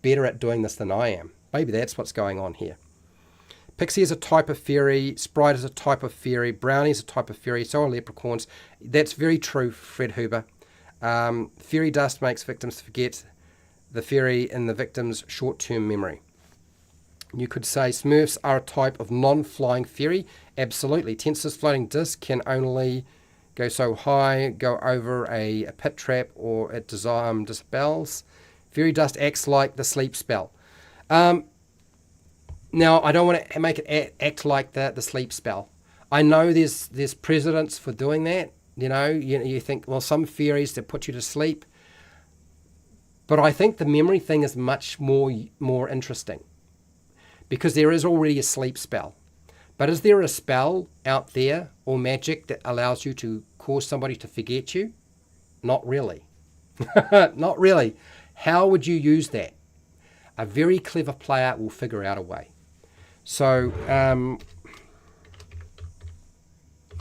better at doing this than I am. Maybe that's what's going on here. Pixie is a type of fairy. Sprite is a type of fairy. Brownie is a type of fairy. So are leprechauns. That's very true, Fred Huber. Fairy dust makes victims forget the fairy in the victim's short-term memory. You could say Smurfs are a type of non-flying fairy. Absolutely. Tensor's floating disc can only go so high, go over a pit trap, or it dispels. Fairy dust acts like the sleep spell. Now, I don't want to make it act like the sleep spell. I know there's precedents for doing that. You think, well, some fairies that put you to sleep. But I think the memory thing is much more interesting, because there is already a sleep spell. But is there a spell out there or magic that allows you to cause somebody to forget you? Not really. Not really. How would you use that? A very clever player will figure out a way. So,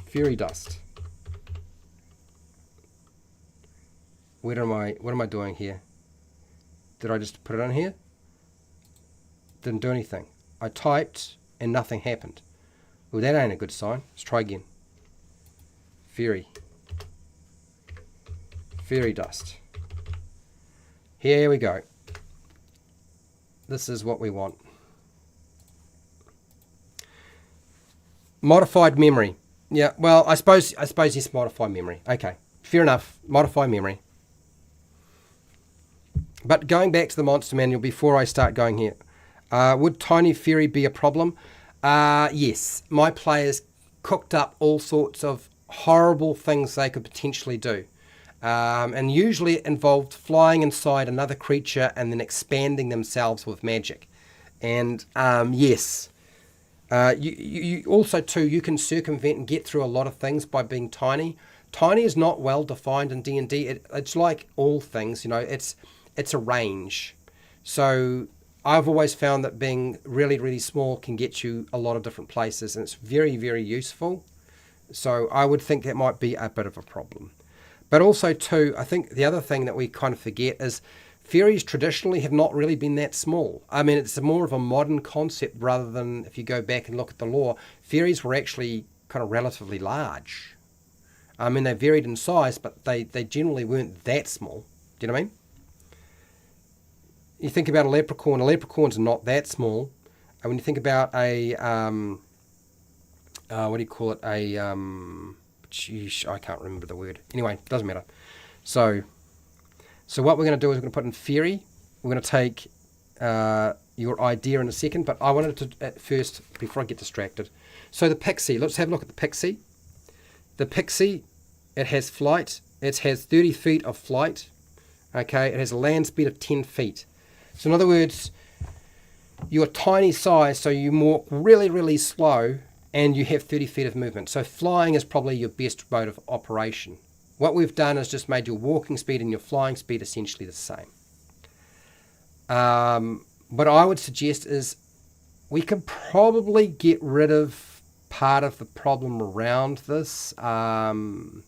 fairy dust. What am I doing here? Did I just put it on here? Didn't do anything. I typed and nothing happened. Well, that ain't a good sign. Let's try again. Fairy dust. Here we go. This is what we want. Modified memory. Yeah, well, I suppose yes, modify memory. Okay, fair enough. Modify memory. But going back to the monster manual before I start going here, would tiny fairy be a problem? Yes, my players cooked up all sorts of horrible things they could potentially do. And usually it involved flying inside another creature and then expanding themselves with magic. And yes, you also too, you can circumvent and get through a lot of things by being tiny. Tiny is not well defined in D&D. It's like all things, you know, it's a range. So I've always found that being really, really small can get you a lot of different places, and it's very, very useful. So I would think that might be a bit of a problem. But also too, I think the other thing that we kind of forget is fairies traditionally have not really been that small. I mean, it's more of a modern concept rather than, if you go back and look at the lore, fairies were actually kind of relatively large. I mean, they varied in size, but they generally weren't that small. Do you know what I mean? You think about a leprechaun's not that small. And when you think about a, what do you call it? I can't remember the word. Anyway, doesn't matter. So what we're going to do is we're going to put in fairy. We're going to take your idea in a second, but I wanted to, at first, before I get distracted. So the pixie, let's have a look at the pixie. The pixie, it has flight. It has 30 feet of flight. Okay, it has a land speed of 10 feet. So in other words, you're tiny size, so you walk really, really slow, and you have 30 feet of movement. So flying is probably your best mode of operation. What we've done is just made your walking speed and your flying speed essentially the same. What I would suggest is we can probably get rid of part of the problem around this, and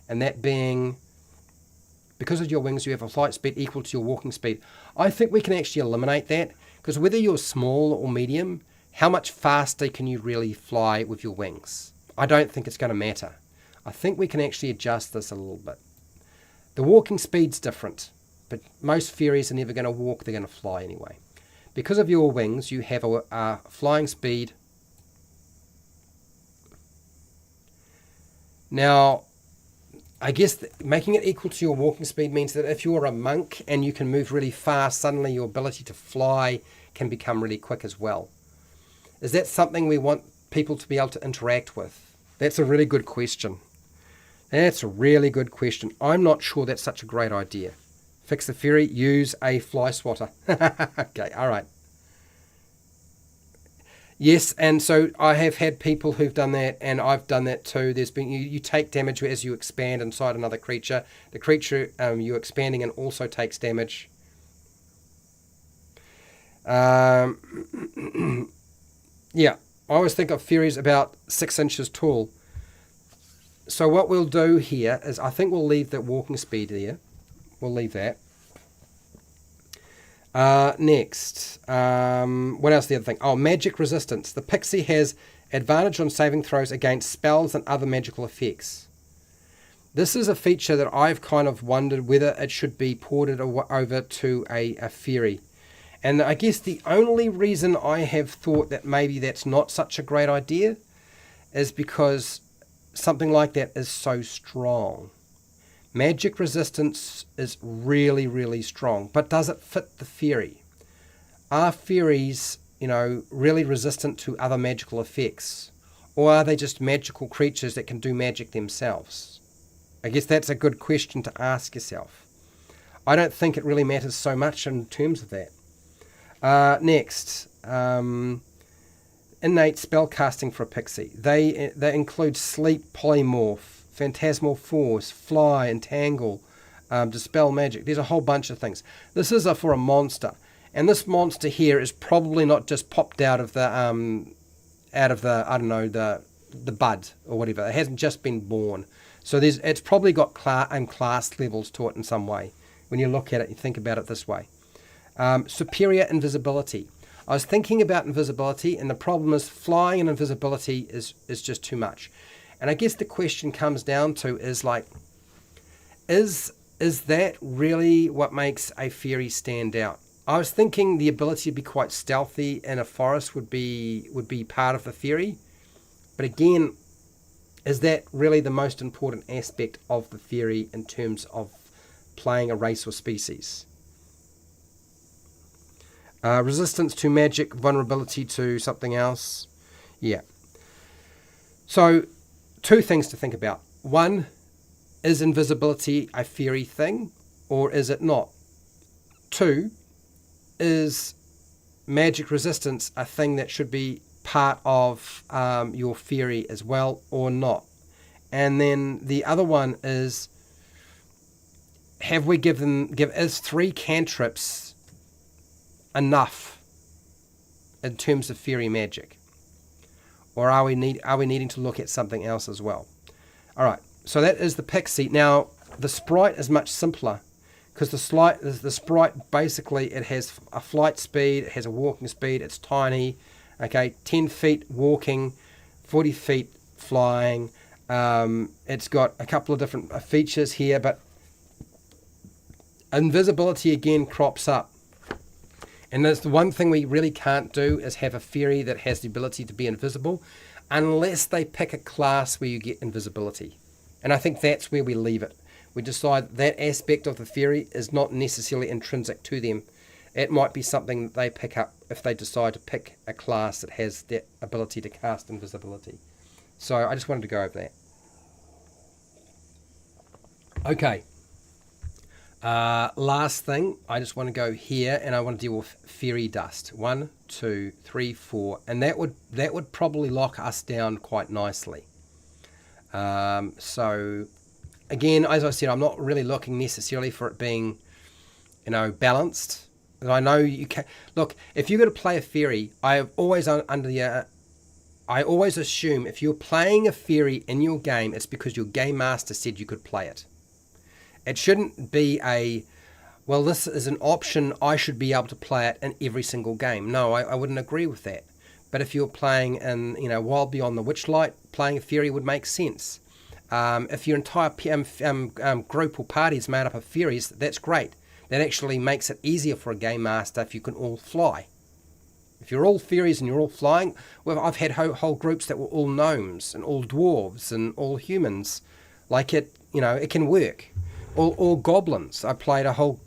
that being, because of your wings, you have a flight speed equal to your walking speed. I think we can actually eliminate that, because whether you're small or medium, how much faster can you really fly with your wings? I don't think it's going to matter. I think we can actually adjust this a little bit. The walking speed's different, but most fairies are never going to walk, they're going to fly anyway. Because of your wings, you have a flying speed. Now, I guess making it equal to your walking speed means that if you're a monk and you can move really fast, suddenly your ability to fly can become really quick as well. Is that something we want people to be able to interact with? That's a really good question. That's a really good question. I'm not sure that's such a great idea. Fix the fairy, use a fly swatter. Okay, all right. Yes, and so I have had people who've done that, and I've done that too. There's been you take damage as you expand inside another creature. The creature you're expanding and also takes damage. Yeah, I always think of fairies about 6 inches tall. So what we'll do here is, I think we'll leave that walking speed there. We'll leave that. Next, what else? The other thing. Oh, magic resistance. The pixie has advantage on saving throws against spells and other magical effects. This is a feature that I've kind of wondered whether it should be ported over to a fairy. And I guess the only reason I have thought that maybe that's not such a great idea is because something like that is so strong. Magic resistance is really, really strong, but does it fit the fairy? Are fairies, really resistant to other magical effects? Or are they just magical creatures that can do magic themselves? I guess that's a good question to ask yourself. I don't think it really matters so much in terms of that. Next, innate spellcasting for a pixie. They include sleep, polymorph, phantasmal force, fly, entangle, dispel magic. There's a whole bunch of things. This is for a monster, and this monster here is probably not just popped out of the the bud or whatever. It hasn't just been born. So it's probably got class levels to it in some way. When you look at it, you think about it this way. Superior invisibility. I was thinking about invisibility, and the problem is flying and invisibility is just too much. And I guess the question comes down to is is that really what makes a fairy stand out? I was thinking the ability to be quite stealthy in a forest would be part of the fairy, but again, is that really the most important aspect of the fairy in terms of playing a race or species? Resistance to magic, vulnerability to something else. Yeah. So, two things to think about. One, is invisibility a fairy thing or is it not? Two, is magic resistance a thing that should be part of your fairy as well or not? And then the other one is, is 3 cantrips enough in terms of fairy magic, or are we needing to look at something else as well? All right, so that is the pixie. Now the sprite is much simpler because the sprite basically, it has a flight speed, it has a walking speed, it's tiny. Okay, 10 feet walking, 40 feet flying. It's got a couple of different features here, but invisibility again crops up. And that's the one thing we really can't do, is have a fairy that has the ability to be invisible unless they pick a class where you get invisibility. And I think that's where we leave it. We decide that aspect of the fairy is not necessarily intrinsic to them. It might be something that they pick up if they decide to pick a class that has that ability to cast invisibility. So I just wanted to go over that. Okay. Last thing, I just want to go here and I want to deal with fairy dust. 1, 2, 3, 4, and that would probably lock us down quite nicely. So again, as I said, I'm not really looking necessarily for it being, balanced. And I know you can look, if you're going to play a fairy, I always assume if you're playing a fairy in your game, it's because your game master said you could play it. It shouldn't be this is an option, I should be able to play it in every single game. No, I wouldn't agree with that. But if you're playing in, Wild Beyond the Witchlight, playing a fairy would make sense. If your entire group or party is made up of fairies, that's great. That actually makes it easier for a game master if you can all fly. If you're all fairies and you're all flying, well, I've had whole groups that were all gnomes and all dwarves and all humans. It can work. Or goblins.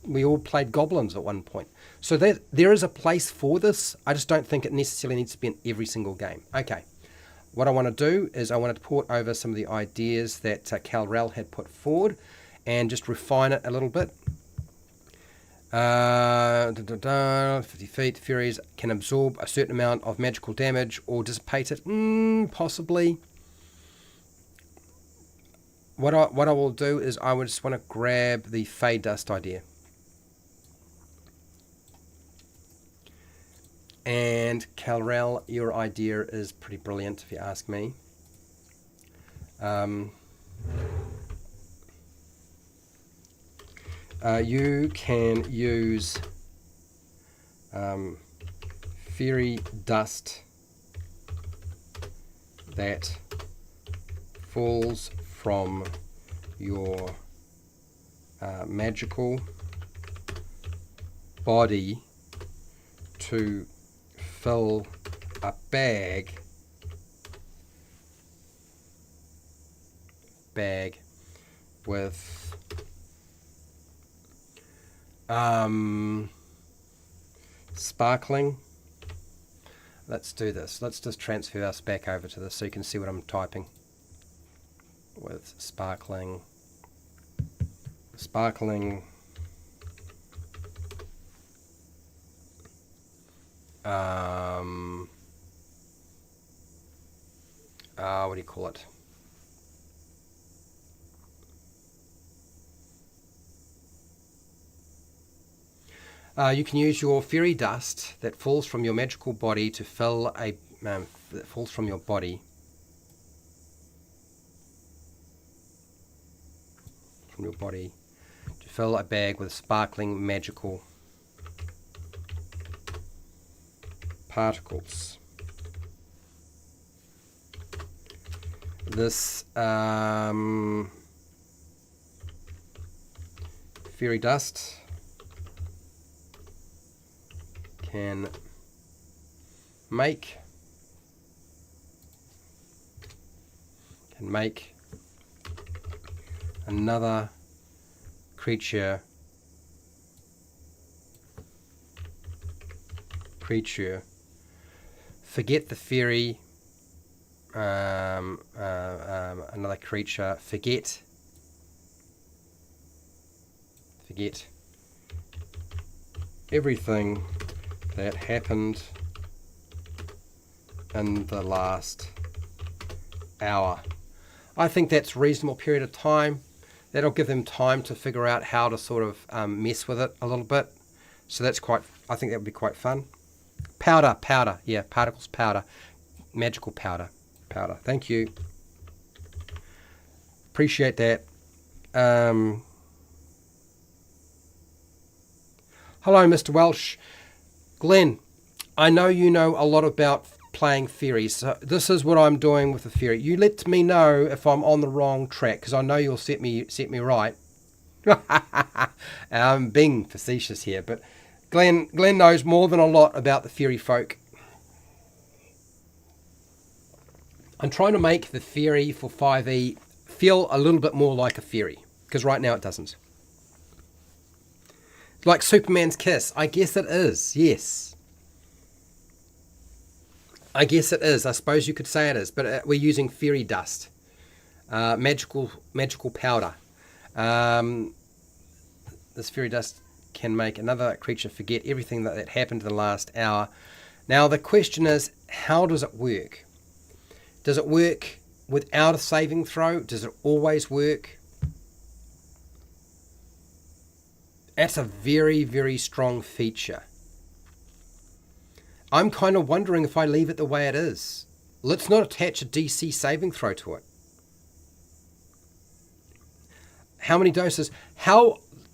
We all played goblins at one point. So there is a place for this. I just don't think it necessarily needs to be in every single game. Okay. What I want to do is I want to port over some of the ideas that Cal-Rel had put forward and just refine it a little bit. 50 feet, fairies can absorb a certain amount of magical damage or dissipate it. Possibly. What I will do is I would just want to grab the Fey Dust idea. And Cal-Rel, your idea is pretty brilliant if you ask me. You can use fairy dust that falls from your magical body to fill a bag with sparkling. Let's do this. Let's just transfer us back over to this so you can see what I'm typing. With sparkling what do you call it? You can use your fairy dust that falls from your magical body to fill that falls from your body. From your body to fill a bag with sparkling magical particles. This fairy dust can make another creature forget the fairy, another creature forget everything that happened in the last hour. I think that's a reasonable period of time. That'll give them time to figure out how to sort of mess with it a little bit. So that's I think that would be quite fun. Powder, yeah, particles powder, magical powder. Thank you. Appreciate that. Hello, Mr. Welsh. Glenn, I know you know a lot about playing fairies. So this is what I'm doing with the fairy. You let me know if I'm on the wrong track, because I know you'll set me right. I'm being facetious here, but Glenn knows more than a lot about the fairy folk. I'm trying to make the fairy for 5e feel a little bit more like a fairy, because right now it doesn't. Like Superman's kiss. I guess it is, yes. I guess it is. I suppose you could say it is, but we're using fairy dust, magical powder. This fairy dust can make another creature forget everything that happened in the last hour. Now the question is, how does it work? Does it work without a saving throw? Does it always work? That's a very, very strong feature. I'm kind of wondering if I leave it the way it is. Let's not attach a DC saving throw to it. How many doses?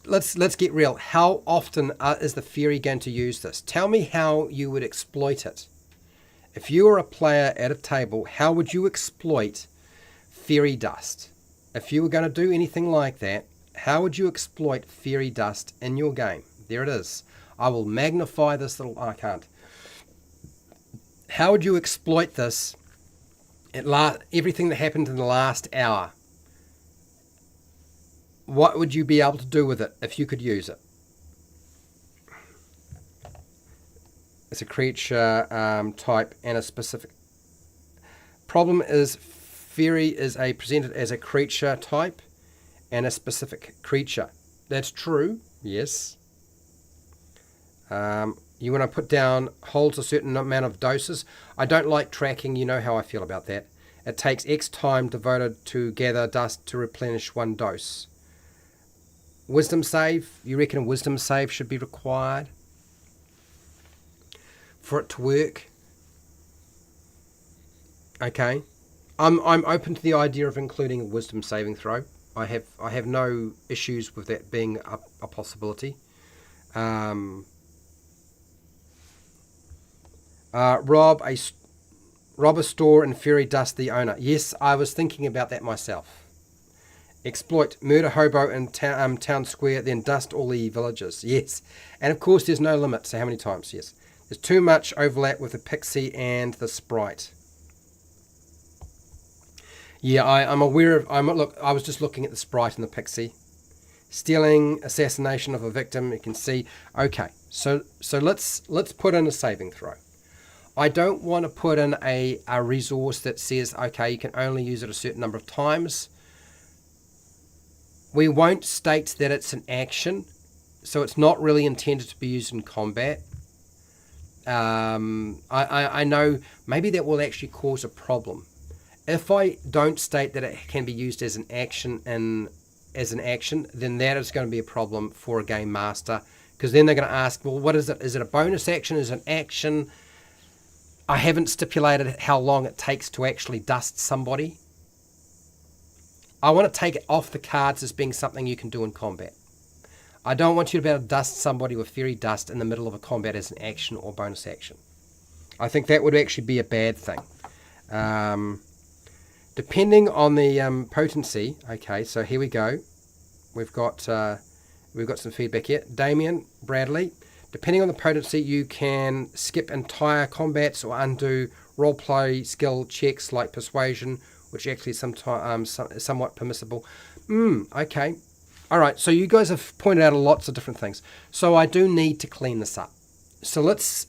Let's get real. How often is the fairy going to use this? Tell me how you would exploit it. If you were a player at a table, how would you exploit fairy dust? If you were going to do anything like that, how would you exploit fairy dust in your game? There it is. I will magnify this little... I can't. How would you exploit this everything that happened in the last hour? What would you be able to do with it if you could use it? It's a creature type and a specific... Problem is, fairy is presented as a creature type and a specific creature. That's true, yes. You want to put down holds a certain amount of doses. I don't like tracking. You know how I feel about that. It takes X time devoted to gather dust to replenish one dose. Wisdom save. You reckon a wisdom save should be required for it to work? Okay. I'm open to the idea of including a wisdom saving throw. I have no issues with that being a possibility. Rob a store and fairy dust the owner. Yes, I was thinking about that myself. Exploit, murder hobo in town square, then dust all the villagers. Yes, and of course there's no limit to how many times. Yes, there's too much overlap with the pixie and the sprite. Yeah, I'm aware of. Look, I was just looking at the sprite and the pixie. Stealing, assassination of a victim. You can see. Okay, so let's put in a saving throw. I don't want to put in a resource that says, okay, you can only use it a certain number of times. We won't state that it's an action, so it's not really intended to be used in combat. I know maybe that will actually cause a problem. If I don't state that it can be used as an action, then that is going to be a problem for a game master, because then they're going to ask, well, what is it? Is it a bonus action? Is it an action? I haven't stipulated how long it takes to actually dust somebody. I want to take it off the cards as being something you can do in combat. I don't want you to be able to dust somebody with fairy dust in the middle of a combat as an action or bonus action. I think that would actually be a bad thing. Depending on the potency, okay, so here we go. We've got We've got some feedback here. Damien, Bradley. Depending on the potency, you can skip entire combats or undo roleplay skill checks like persuasion, which actually sometimes somewhat permissible. Okay. All right. So you guys have pointed out lots of different things. So I do need to clean this up. So let's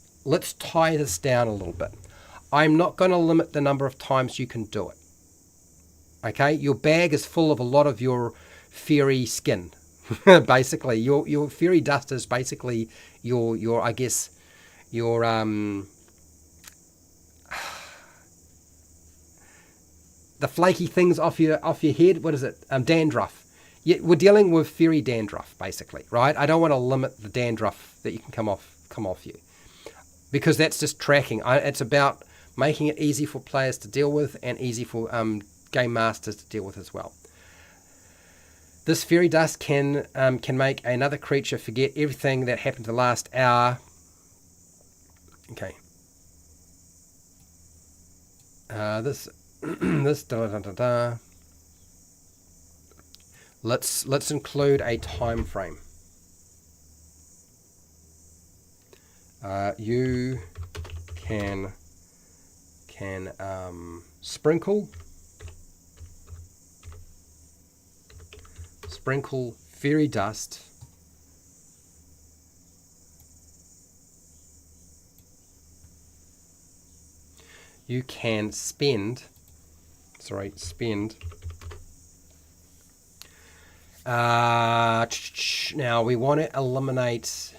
tie this down a little bit. I'm not going to limit the number of times you can do it. Okay. Your bag is full of a lot of your fairy skin. Basically, your fairy dust is basically your I guess your the flaky things off your head. What is it? Dandruff. Yeah, we're dealing with fairy dandruff, basically, right? I don't want to limit the dandruff that you can come off you, because that's just tracking. It's about making it easy for players to deal with and easy for game masters to deal with as well. This fairy dust can make another creature forget everything that happened the last hour. Okay. This Let's include a time frame. You can sprinkle fairy dust you can spend now we want to eliminate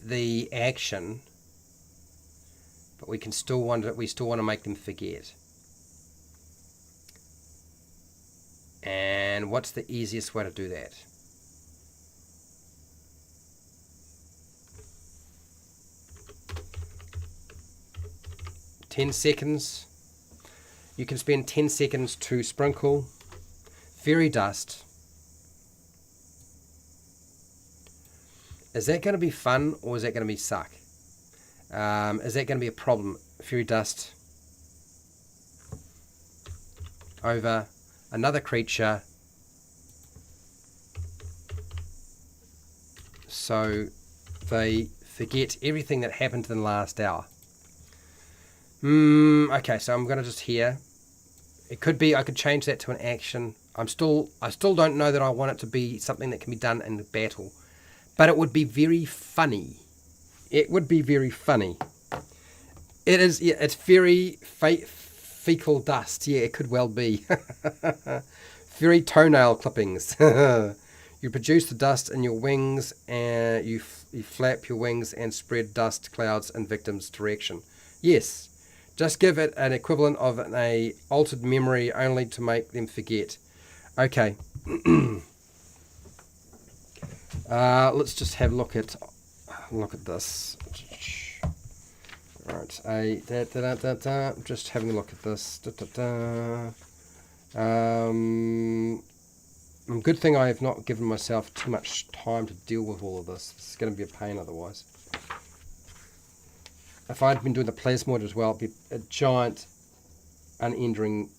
the action, but we still want to make them forget. And what's the easiest way to do that? $10 seconds. You can spend 10 seconds to sprinkle fairy dust. Is that going to be fun, or is that going to be suck? Is that going to be a problem? Fairy dust over another creature, so they forget everything that happened in the last hour. Okay, so I'm gonna just here. It could be I could change that to an action. I still don't know that I want it to be something that can be done in the battle, but it would be very funny. It would be very funny. It is. Yeah, it's very fecal dust. Yeah, it could well be. Fairy toenail clippings. You produce the dust in your wings, and you flap your wings and spread dust clouds in victim's direction. Yes. Just give it an equivalent of an altered memory only to make them forget. Okay. Let's just have a look at this. Alright, just having a look at this. Good thing I have not given myself too much time to deal with all of this. It's going to be a pain otherwise. If I'd been doing the plasmoid as well, it'd be a giant, unending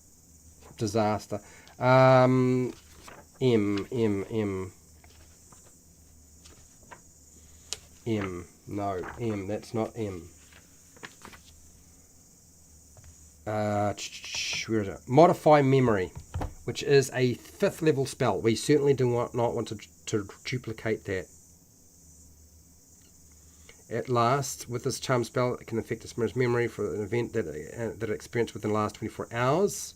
disaster. M. No, M. That's not M. Where is it? Modify memory, which is a 5th level spell. We certainly do not want to duplicate that. At last, with this charm spell, it can affect a summoner's memory for an event that it experienced within the last 24 hours,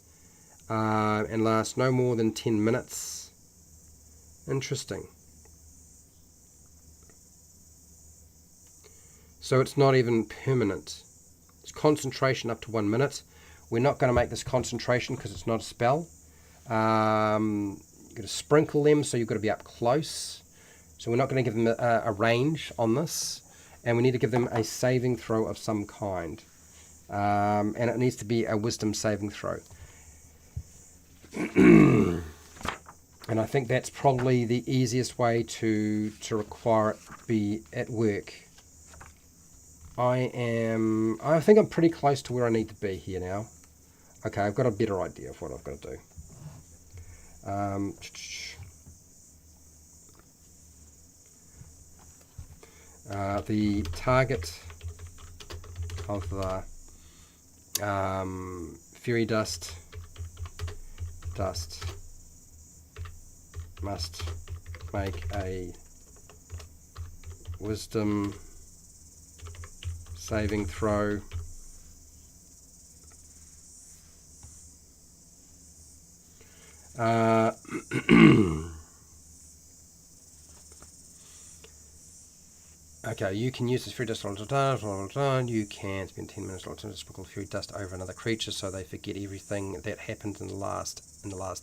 and lasts no more than 10 minutes. Interesting. So it's not even permanent. It's concentration up to 1 minute. We're not going to make this concentration because it's not a spell. You've got to sprinkle them, so you've got to be up close. So we're not going to give them a range on this. And we need to give them a saving throw of some kind. And it needs to be a wisdom saving throw. And I think that's probably the easiest way to require it be at work. I think I'm pretty close to where I need to be here now. Okay, I've got a better idea of what I've got to do. The target of the fairy dust must make a wisdom saving throw okay, you can use this fairy dust all the time. You can spend 10 minutes to sprinkle fairy dust over another creature so they forget everything that happened in the last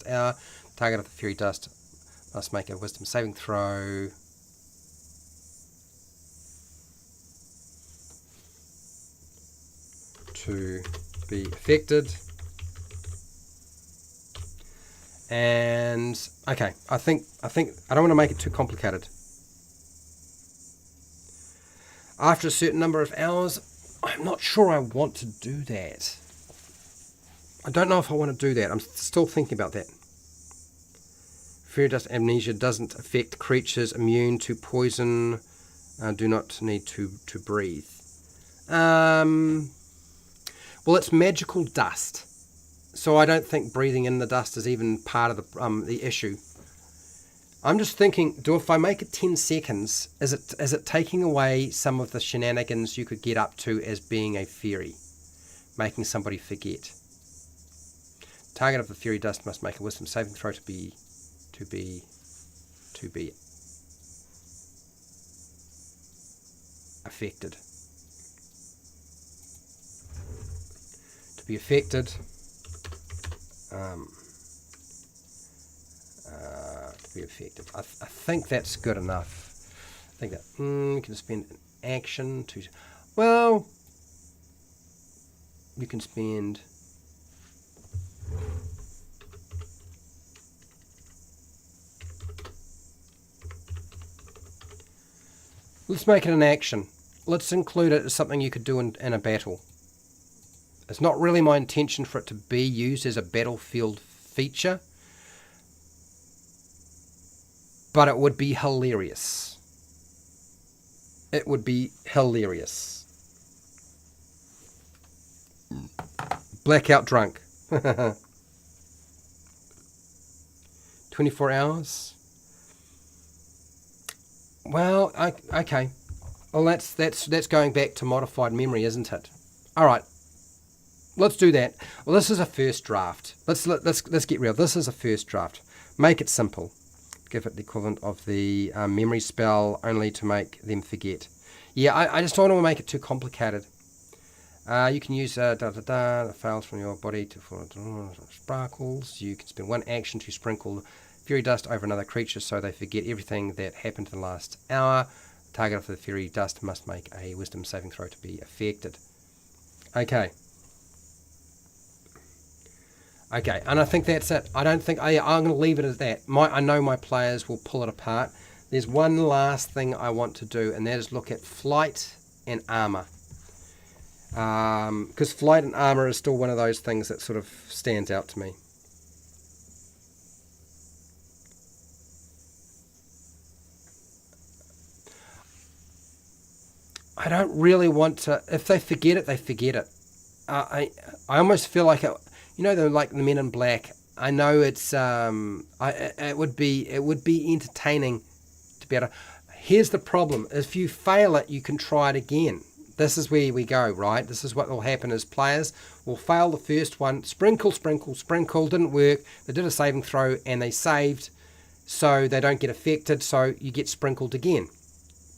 hour. Target of the fairy dust must make a wisdom saving throw. To be affected. And okay, I think I don't want to make it too complicated. After a certain number of hours, I'm not sure I want to do that. I don't know if I want to do that. I'm still thinking about that. Fairy dust amnesia doesn't affect creatures immune to poison. Do not need to breathe. Well, it's magical dust, so I don't think breathing in the dust is even part of the issue. I'm just thinking, if I make it 10 seconds, is it taking away some of the shenanigans you could get up to as being a fairy, making somebody forget? Target of the fairy dust must make a wisdom saving throw to be affected. To be affected. To be affected. I think that's good enough. I think that you can spend an action to. Well, you can spend. Let's make it an action. Let's include it as something you could do in a battle. It's not really my intention for it to be used as a battlefield feature, but it would be hilarious. It would be hilarious. Blackout drunk. 24 hours. Well, okay. Well, that's going back to modified memory, isn't it? All right. Let's do that. Well, this is a first draft. Let's get real. This is a first draft. Make it simple. Give it the equivalent of the memory spell, only to make them forget. Yeah, I just don't want to make it too complicated. You can use the fails from your body to sparkles. You can spend one action to sprinkle fairy dust over another creature so they forget everything that happened in the last hour. The target of the fairy dust must make a wisdom saving throw to be affected. Okay. Okay, and I think that's it. I'm going to leave it as that. I know my players will pull it apart. There's one last thing I want to do, and that is look at flight and armor. Because flight and armor is still one of those things that sort of stands out to me. I don't really want to. If they forget it, they forget it. I almost feel like like the Men in Black. I know it's it would be entertaining to be able to. Here's the problem: if you fail it, you can try it again. This is where we go, right? This is what will happen as players will fail the first one. Sprinkle, didn't work. They did a saving throw and they saved, so they don't get affected. So you get sprinkled again,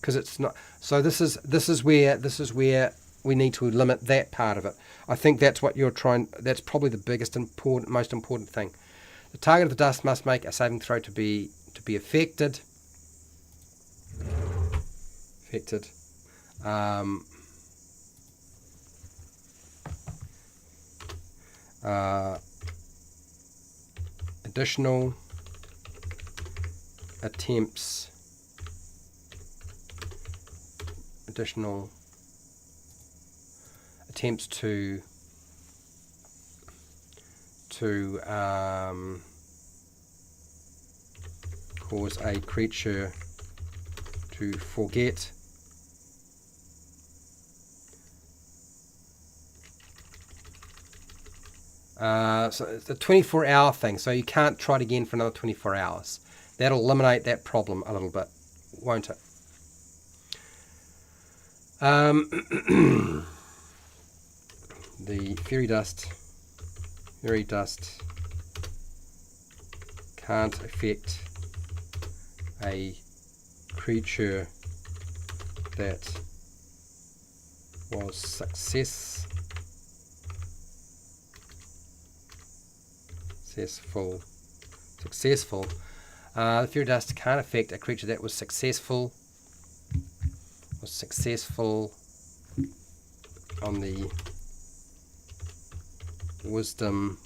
because it's not. So this is where we need to limit that part of it. I think that's what you're trying. That's probably the most important thing. The target of the dust must make a saving throw to be affected. Additional attempts to cause a creature to forget So it's a 24-hour thing, so you can't try it again for another 24 hours. That'll eliminate that problem a little bit, won't it? The fairy dust can't affect a creature that was successful. The fairy dust can't affect a creature that was successful on the wisdom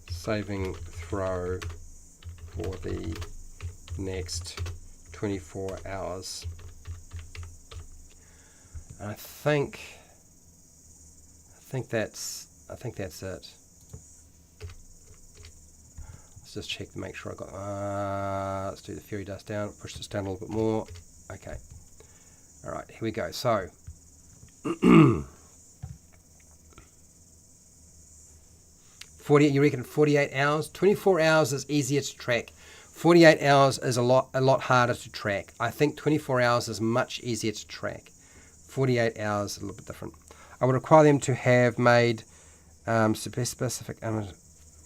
saving throw for the next 24 hours. I think that's it. Let's just check to make sure I got. Let's do the fairy dust down. Push this down a little bit more. Okay. All right. Here we go. So. 40. You reckon 48 hours? 24 hours is easier to track. 48 hours is a lot harder to track. I think 24 hours is much easier to track. 48 hours is a little bit different. I would require them to have made specific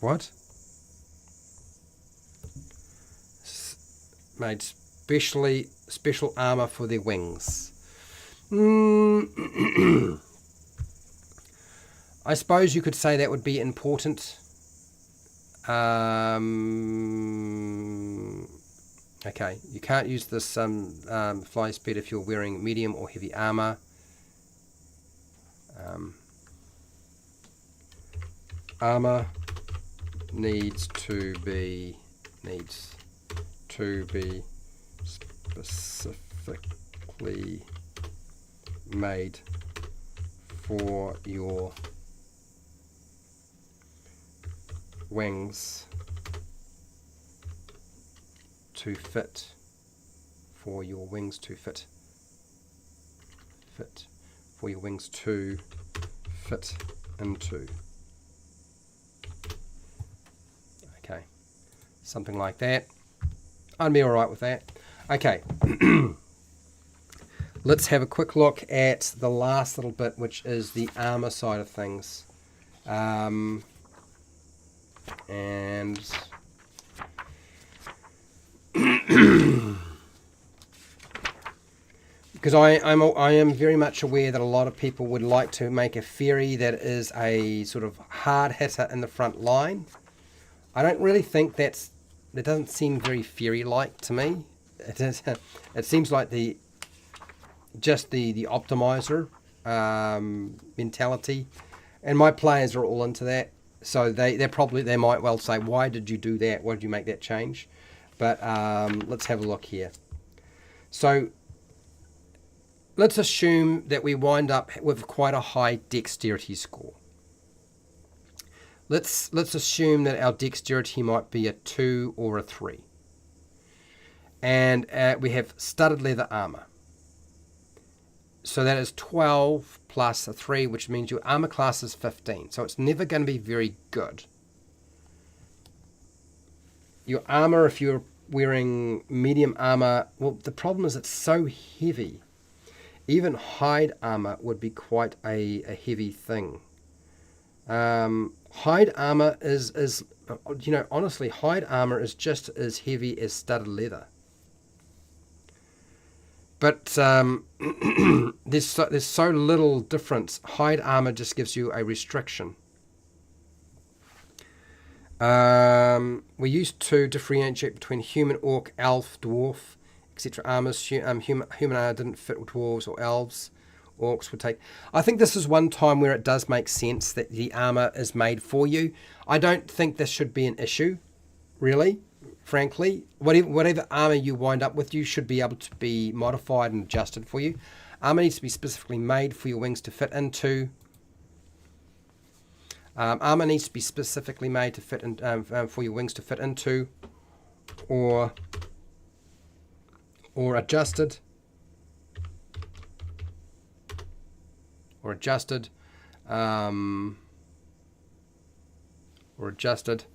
what? Made special armor for their wings. I suppose you could say that would be important. Okay, you can't use this fly speed if you're wearing medium or heavy armor. Armor needs to be specifically made for your wings to fit. For your wings to fit. For your wings to fit into. Okay, something like that. I'd be alright with that. Okay. Let's have a quick look at the last little bit, which is the armor side of things. And because I am very much aware that a lot of people would like to make a fairy that is a sort of hard hitter in the front line. I don't really think that doesn't seem very fairy-like to me. It seems like the optimizer mentality, and my players are all into that. So they might well say, why did you do that? Why did you make that change? But let's have a look here. So let's assume that we wind up with quite a high dexterity score. Let's assume that our dexterity might be a 2 or a 3. And we have studded leather armor. So that is 12 plus a 3, which means your armor class is 15. So it's never going to be very good. Your armor, if you're wearing medium armor, well, the problem is it's so heavy. Even hide armor would be quite a heavy thing. Hide armor is honestly, hide armor is just as heavy as studded leather. But there's so little difference. Hide armor just gives you a restriction. We used to differentiate between human, orc, elf, dwarf, etc. armors. Human armor didn't fit with dwarves or elves. Orcs would take. I think this is one time where it does make sense that the armor is made for you. I don't think this should be an issue, really. Frankly, whatever armor you wind up with, you should be able to be modified and adjusted for you. Armor needs to be specifically made for your wings to fit into. Armor needs to be specifically made to fit in, for your wings to fit into, or adjusted, or adjusted.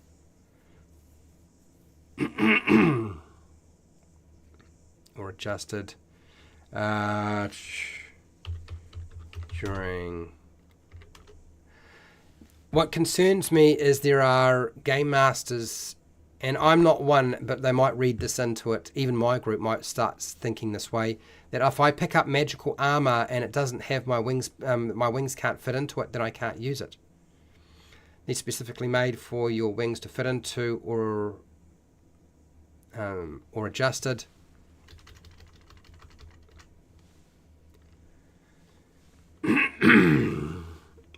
Or adjusted during. What concerns me is there are game masters, and I'm not one, but they might read this into it. Even my group might start thinking this way, that if I pick up magical armor and it doesn't have my wings can't fit into it, then I can't use it. It's specifically made for your wings to fit into, or adjusted.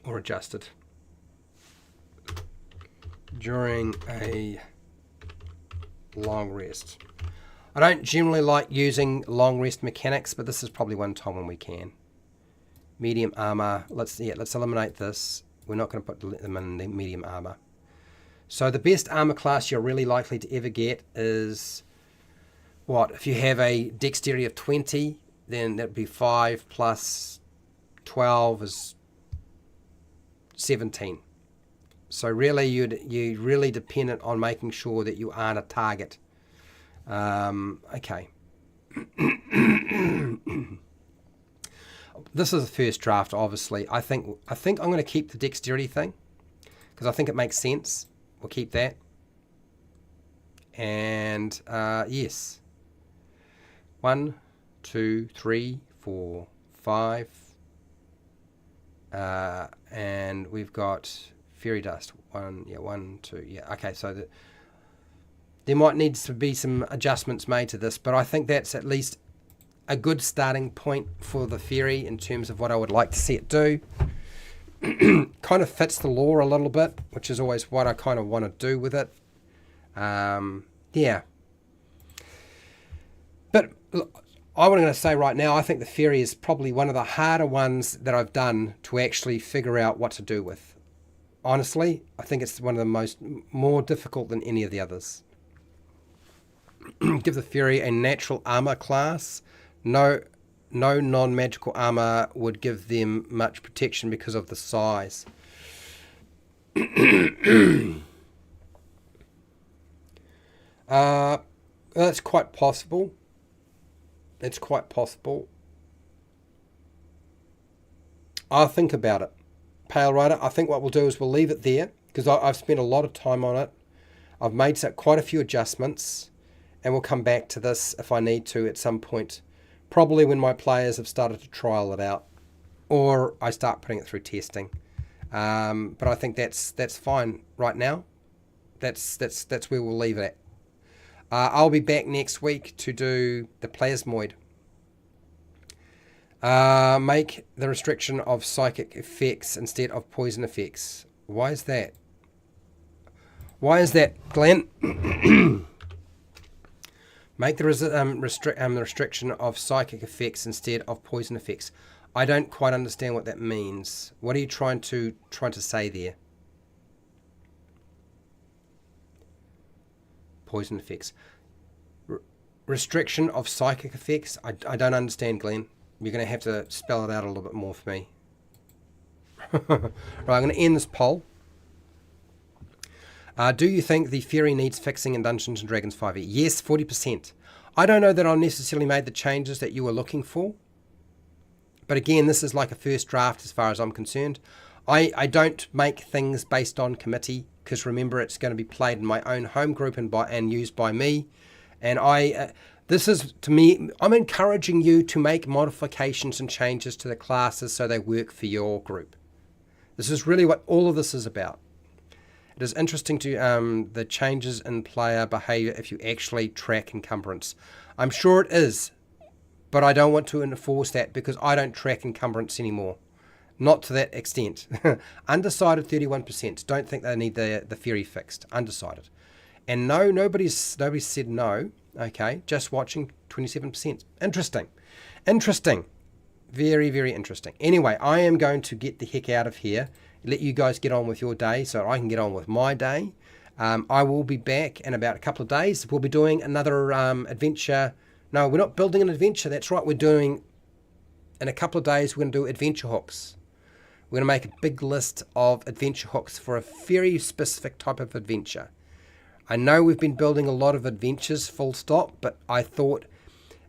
Or adjusted during a long rest. I don't generally like using long rest mechanics, but this is probably one time when we can. Medium armor. Let's eliminate this. We're not going to put them in the medium armor. So the best armor class you're really likely to ever get is what? If you have a dexterity of 20, then that'd be 5 plus 12 is 17. So really, you're really dependent on making sure that you aren't a target. Okay. This is the first draft, obviously. I think I'm going to keep the dexterity thing because I think it makes sense. We'll keep that. And yes. 1, 2, 3, 4, 5. And we've got fairy dust. 1, 2. Yeah. Okay. So there might need to be some adjustments made to this, but I think that's at least a good starting point for the fairy in terms of what I would like to see it do. Kind of fits the lore a little bit, which is always what I kind of want to do with it. Yeah. But I'm going to say right now, I think the fairy is probably one of the harder ones that I've done to actually figure out what to do with. Honestly, I think it's one of the more difficult than any of the others. Give the fairy a natural armor class. No non-magical armor would give them much protection because of the size. That's quite possible. It's quite possible. I'll think about it. Pale Rider, I think what we'll do is we'll leave it there because I've spent a lot of time on it. I've made quite a few adjustments, and we'll come back to this if I need to at some point. Probably when my players have started to trial it out, or I start putting it through testing. But I think that's fine right now. That's where we'll leave it at. I'll be back next week to do the plasmoid. Make the restriction of psychic effects instead of poison effects. Why is that? Why is that, Glenn? Make the restriction of psychic effects instead of poison effects. I don't quite understand what that means. What are you trying to say there? Poison effects. Restriction of psychic effects? I don't understand, Glenn. You're going to have to spell it out a little bit more for me. Right, I'm going to end this poll. Do you think the fairy needs fixing in Dungeons & Dragons 5e? Yes, 40%. I don't know that I necessarily made the changes that you were looking for. But again, this is like a first draft as far as I'm concerned. I don't make things based on committee because remember it's going to be played in my own home group and used by me. And this is, to me, I'm encouraging you to make modifications and changes to the classes so they work for your group. This is really what all of this is about. It is interesting to the changes in player behavior if you actually track encumbrance. I'm sure it is, but I don't want to enforce that because I don't track encumbrance anymore. Not to that extent. Undecided 31%. Don't think they need the fairy fixed. Undecided. And no, nobody's said no. Okay, just watching 27%. Interesting. Very, very interesting. Anyway, I am going to get the heck out of here. Let you guys get on with your day so I can get on with my day. I will be back in about a couple of days. We'll be doing another adventure. No, we're not building an adventure. That's right. We're doing, in a couple of days, we're going to do adventure hooks. We're going to make a big list of adventure hooks for a very specific type of adventure. I know we've been building a lot of adventures, full stop, but I thought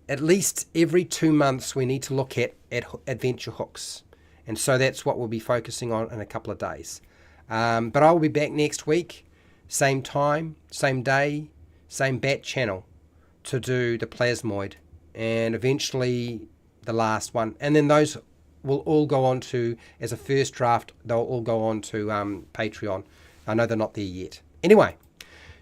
at least every 2 months we need to look at adventure hooks. And so that's what we'll be focusing on in a couple of days. But I will be back next week, same time, same day, same bat channel, to do the plasmoid and eventually the last one. And then those will all go on to, as a first draft, they'll all go on to Patreon. I know they're not there yet. Anyway,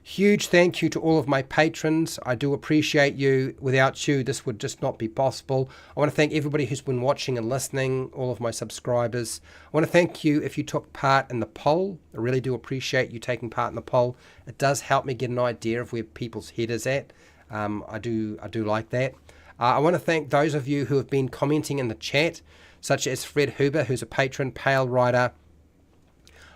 huge thank you to all of my patrons. I do appreciate you. Without you, this would just not be possible. I want to thank everybody who's been watching and listening, all of my subscribers. I want to thank you if you took part in the poll. I really do appreciate you taking part in the poll. It does help me get an idea of where people's head is at. I do like that. I want to thank those of you who have been commenting in the chat, such as Fred Huber, who's a patron, Pale Rider.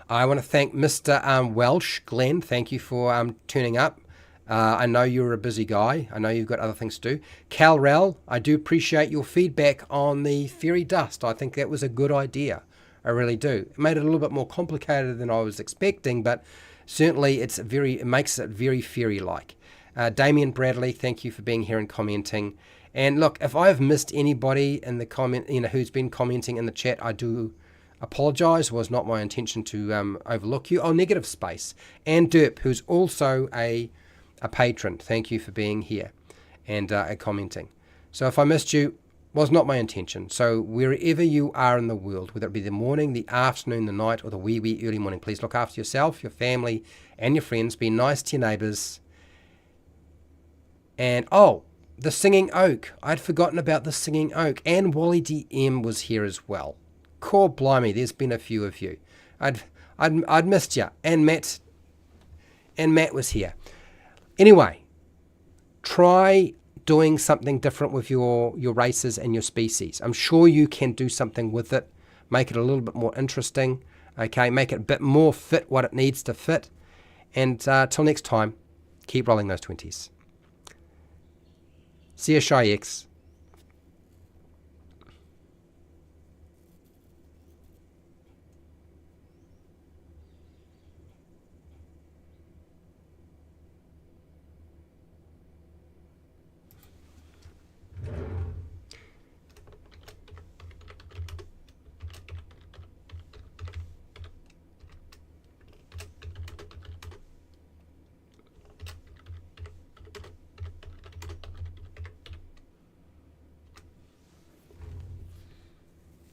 I want to thank Mr. Welsh, Glenn. Thank you for turning up. I know you're a busy guy. I know you've got other things to do. Cal Rel, I do appreciate your feedback on the fairy dust. I think that was a good idea. I really do. It made it a little bit more complicated than I was expecting, but certainly it makes it very fairy-like. Damien Bradley, thank you for being here and commenting. And look, if I've missed anybody in the comment, who's been commenting in the chat, I do apologise. It was not my intention to overlook you. Oh, Negative Space and Derp, who's also a patron. Thank you for being here and commenting. So if I missed you, was not my intention. So wherever you are in the world, whether it be the morning, the afternoon, the night, or the wee early morning, please look after yourself, your family, and your friends. Be nice to your neighbours. And the Singing Oak. I'd forgotten about the Singing Oak. And Wally DM was here as well. Core blimey, there's been a few of you. I'd missed you. And Matt was here. Anyway, try doing something different with your races and your species. I'm sure you can do something with it. Make it a little bit more interesting. Okay, make it a bit more fit what it needs to fit. And till next time, keep rolling those 20s. See you, Shy X.